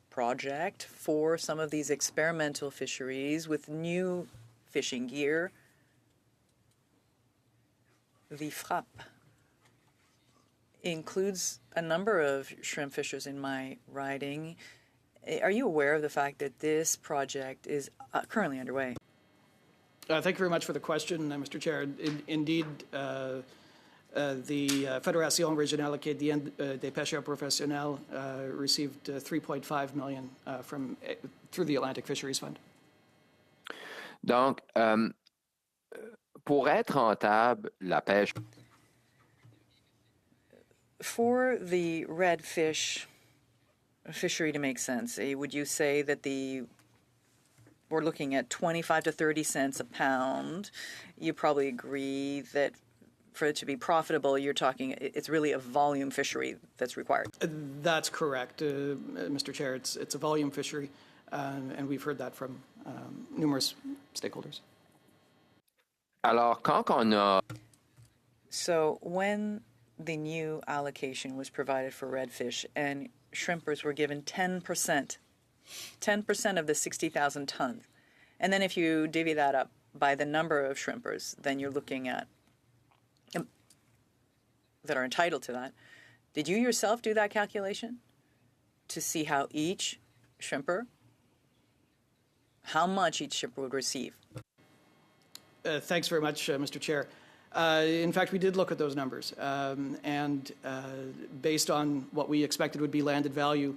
project for some of these experimental fisheries with new fishing gear. The FOPO includes a number of shrimp fishers in my riding. Are you aware of the fact that this project is currently underway? Thank you very much for the question, Mr. Chair. Indeed, the Fédération Régionale des Pêcheurs Professionnels received $3.5 million through the Atlantic Fisheries Fund. Donc, pour être rentable, la pêche. For the red fish fishery to make sense, would you say that we're looking at 25 to 30 cents a pound? You probably agree that for it to be profitable, you're talking, it's really a volume fishery that's required. That's correct, Mr. Chair. It's a volume fishery, and we've heard that from numerous stakeholders. Alors, quand on a... So when the new allocation was provided for redfish and shrimpers were given 10% of the 60,000 tons, and then if you divvy that up by the number of shrimpers, then you're looking at that are entitled to that. Did you yourself do that calculation to see how much each shrimper would receive? Thanks very much, Mr. Chair. In fact, we did look at those numbers, and based on what we expected would be landed value,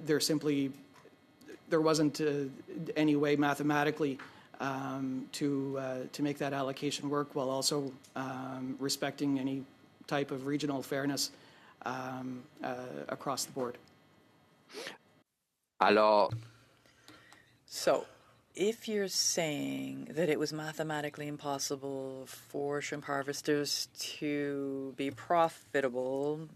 there wasn't any way mathematically to make that allocation work while also respecting any type of regional fairness across the board. Alors, so, if you're saying that it was mathematically impossible for shrimp harvesters to be profitable,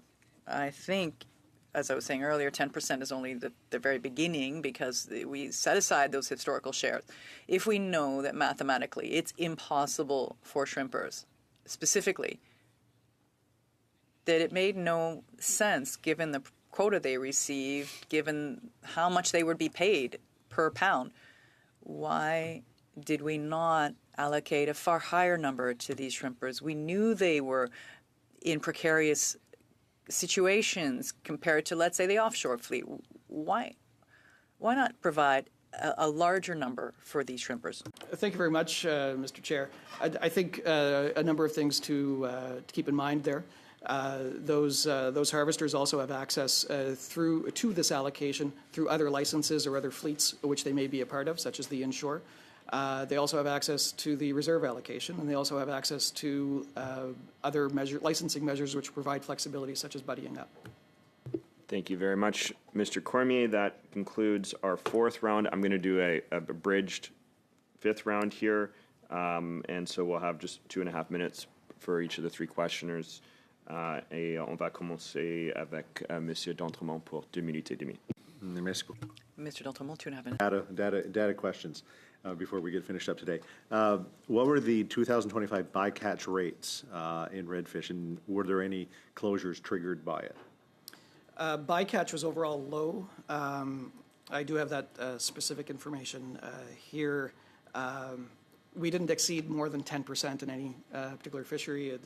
I think, as I was saying earlier, 10% is only the very beginning because we set aside those historical shares. If we know that mathematically it's impossible for shrimpers, specifically, that it made no sense given the quota they received, given how much they would be paid per pound, why did we not allocate a far higher number to these shrimpers? We knew they were in precarious situations compared to, let's say, the offshore fleet. Why not provide a larger number for these shrimpers? Thank you very much, Mr. Chair. I think a number of things to keep in mind there. Those harvesters also have access to this allocation through other licenses or other fleets which they may be a part of, such as the inshore. They also have access to the reserve allocation, and they also have access to other licensing measures which provide flexibility, such as buddying up. Thank you very much, Mr. Cormier. That concludes our fourth round. I'm going to do a abridged fifth round here, and so we'll have just 2.5 minutes for each of the three questioners. Et on va commencer avec Monsieur d'Entremont pour 2 minutes et demie. Merci beaucoup. Mr. d'Entremont, 2.5 minutes. Data questions before we get finished up today. What were the 2025 bycatch rates in redfish, and were there any closures triggered by it? Bycatch was overall low. I do have that specific information here. We didn't exceed more than 10% in any particular fishery.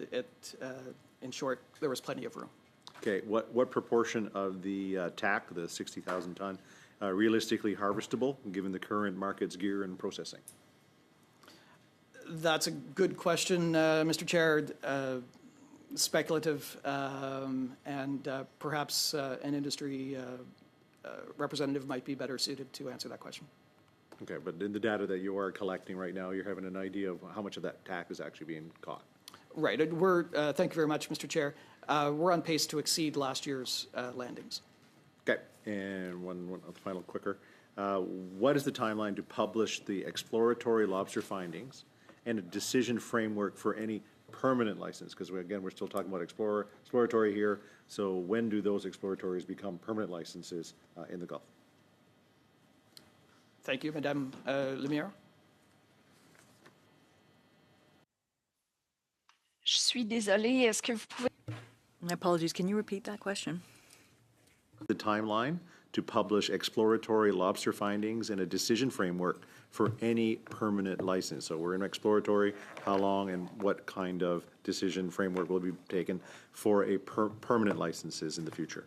In short, there was plenty of room. Okay, what proportion of the TAC, the 60,000 ton, realistically harvestable given the current market's gear and processing? That's a good question, Mr. Chair. Speculative, and perhaps an industry representative might be better suited to answer that question. Okay, but in the data that you are collecting right now, you're having an idea of how much of that TAC is actually being caught? Right. Thank you very much, Mr. Chair. We're on pace to exceed last year's landings. Okay, and one final quicker. What is the timeline to publish the exploratory lobster findings and a decision framework for any permanent license? Because we're still talking about exploratory here. So when do those exploratories become permanent licenses in the Gulf? Thank you, Madame Lemire. Je suis désolée, est-ce que vous pouvez... My apologies, can you repeat that question? The timeline to publish exploratory lobster findings and a decision framework for any permanent license. So we're in exploratory, how long and what kind of decision framework will be taken for a permanent licenses in the future?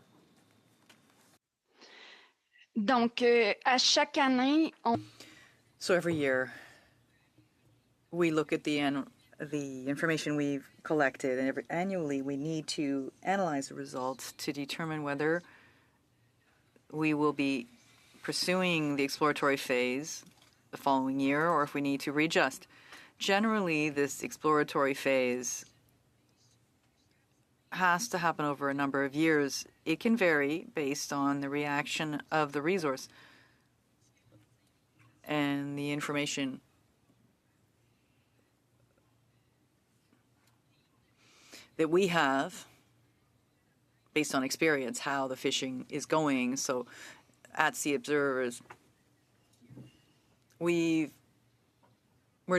Donc, à chaque année, So every year, we look at the information we've collected, and annually we need to analyze the results to determine whether we will be pursuing the exploratory phase the following year or if we need to readjust. Generally, this exploratory phase has to happen over a number of years. It can vary based on the reaction of the resource and the information that we have based on experience, how the fishing is going. So at Sea Observers, we're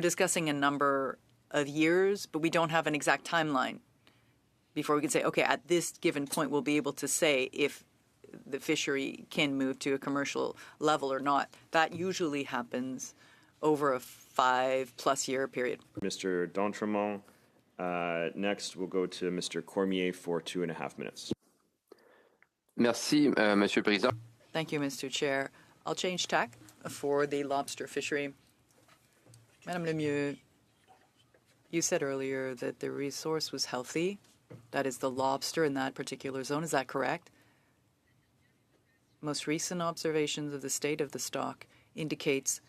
discussing a number of years, but we don't have an exact timeline before we can say, okay, at this given point, we'll be able to say if the fishery can move to a commercial level or not. That usually happens over a 5+ year period. Mr. D'Entremont. Next, we'll go to Mr. Cormier for 2.5 minutes. Merci, Monsieur le Président. Thank you, Mr. Chair. I'll change tack for the lobster fishery. Madame Lemieux, you said earlier that the resource was healthy. That is the lobster in that particular zone. Is that correct? Most recent observations of the state of the stock indicates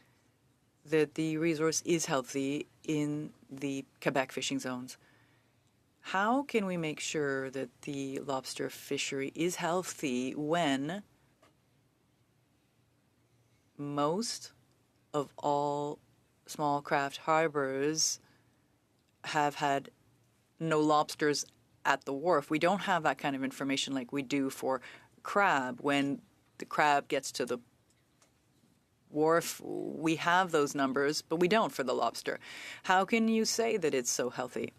that the resource is healthy in the Quebec fishing zones. How can we make sure that the lobster fishery is healthy when most of all small craft harbors have had no lobsters at the wharf? We don't have that kind of information like we do for crab. When the crab gets to the wharf, we have those numbers, but we don't for the lobster. How can you say that it's so healthy?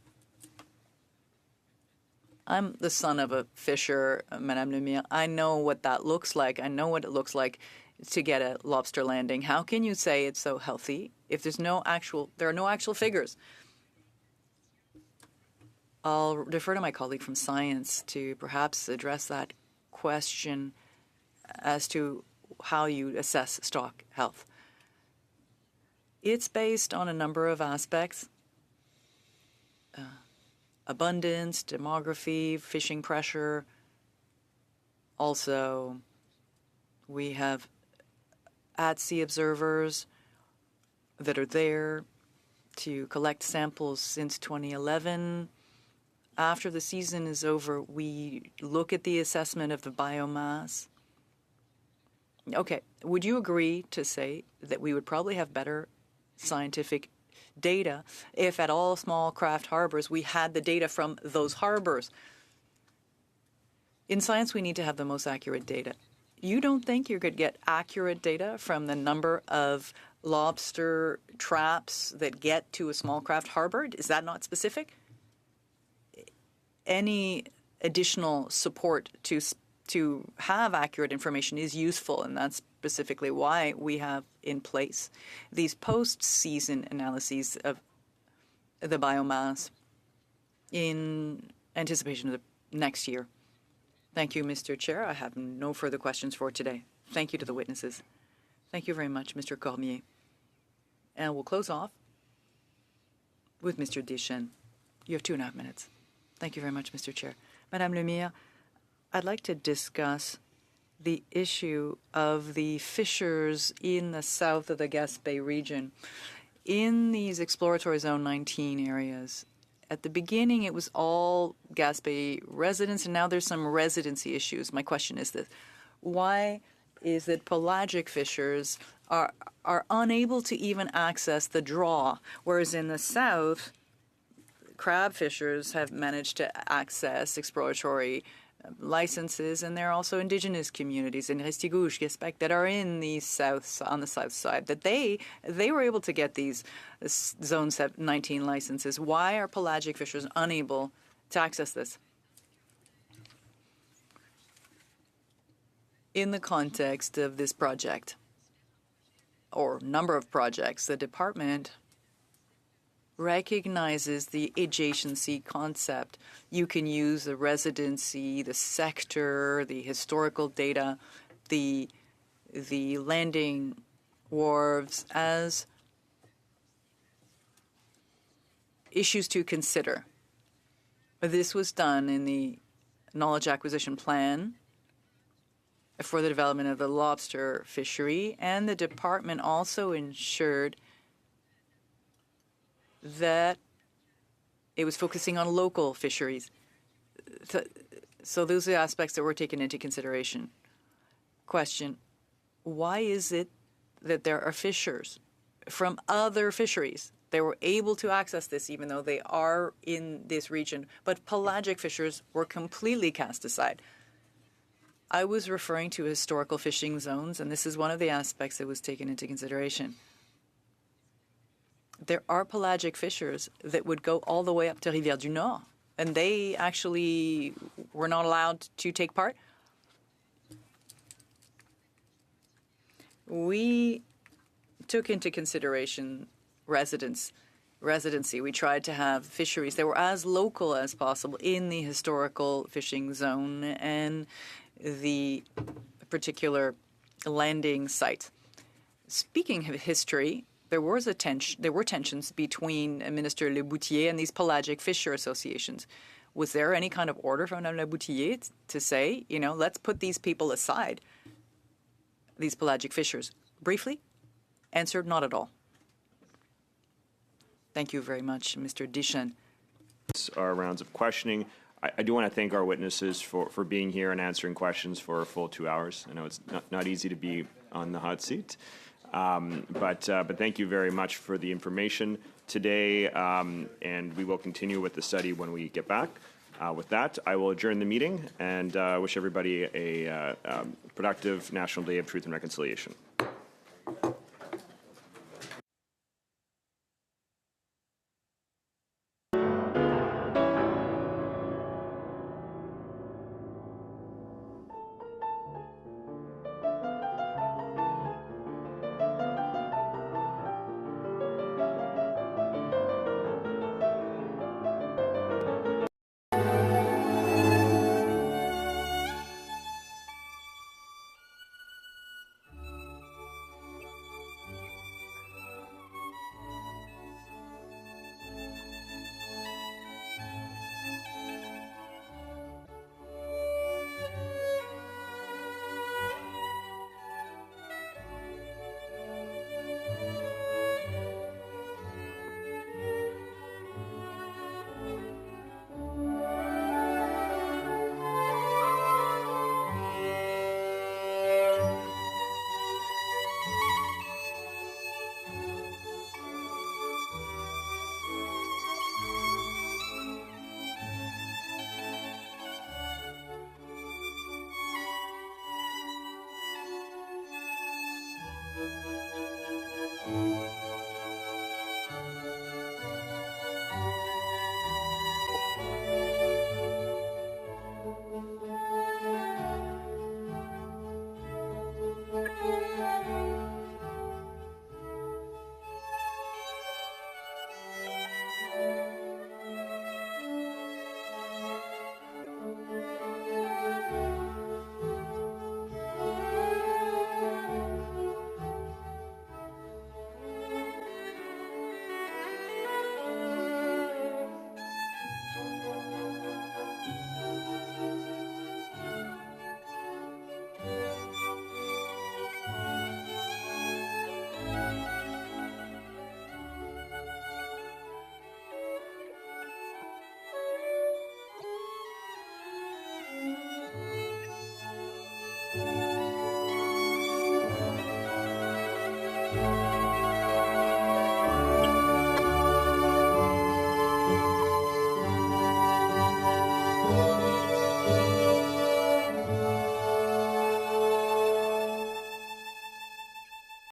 I'm the son of a fisher, Madame Lemire. I know what that looks like. I know what it looks like to get a lobster landing. How can you say it's so healthy if there are no actual figures? I'll defer to my colleague from science to perhaps address that question as to how you assess stock health. It's based on a number of aspects: abundance, demography, fishing pressure. Also, we have at-sea observers that are there to collect samples since 2011. After the season is over, we look at the assessment of the biomass. Okay, would you agree to say that we would probably have better scientific data if at all small craft harbors we had the data from those harbors? In science, we need to have the most accurate data. You don't think you could get accurate data from the number of lobster traps that get to a small craft harbor? Is that not specific? Any additional support to have accurate information is useful, and that's specifically why we have in place these post-season analyses of the biomass in anticipation of the next year. Thank you, Mr. Chair. I have no further questions for today. Thank you to the witnesses. Thank you very much, Mr. Cormier. And we'll close off with Mr. Deschênes. You have 2.5 minutes. Thank you very much, Mr. Chair. Madame Lemire, I'd like to discuss the issue of the fishers in the south of the Gaspé region. In these exploratory zone 19 areas, at the beginning it was all Gaspé residents, and now there's some residency issues. My question is this: why is it pelagic fishers are unable to even access the draw, whereas in the south, crab fishers have managed to access exploratory licenses, and there are also indigenous communities in Restigouche, Gaspé, that are in the south, on the south side, that they were able to get these Zone 19 licenses. Why are pelagic fishers unable to access this? In the context of this project, or number of projects, the department recognizes the adjacency concept. You can use the residency, the sector, the historical data, the landing wharves as issues to consider. This was done in the knowledge acquisition plan for the development of the lobster fishery, and the department also ensured that it was focusing on local fisheries. So those are the aspects that were taken into consideration. Question, why is it that there are fishers from other fisheries? They were able to access this even though they are in this region, but pelagic fishers were completely cast aside. I was referring to historical fishing zones, and this is one of the aspects that was taken into consideration. There are pelagic fishers that would go all the way up to Rivière du Nord, and they actually were not allowed to take part. We took into consideration residency. We tried to have fisheries that were as local as possible in the historical fishing zone and the particular landing site. Speaking of history, there were tensions between Minister Leboutier and these pelagic fisher associations. Was there any kind of order from Leboutier to say, let's put these people aside, these pelagic fishers? Briefly, answered, not at all. Thank you very much, Mr. Deschênes. Our rounds of questioning. I do want to thank our witnesses for being here and answering questions for a full 2 hours. I know it's not easy to be on the hot seat, but thank you very much for the information today, and we will continue with the study when we get back. With that, I will adjourn the meeting and wish everybody a productive National Day of Truth and Reconciliation.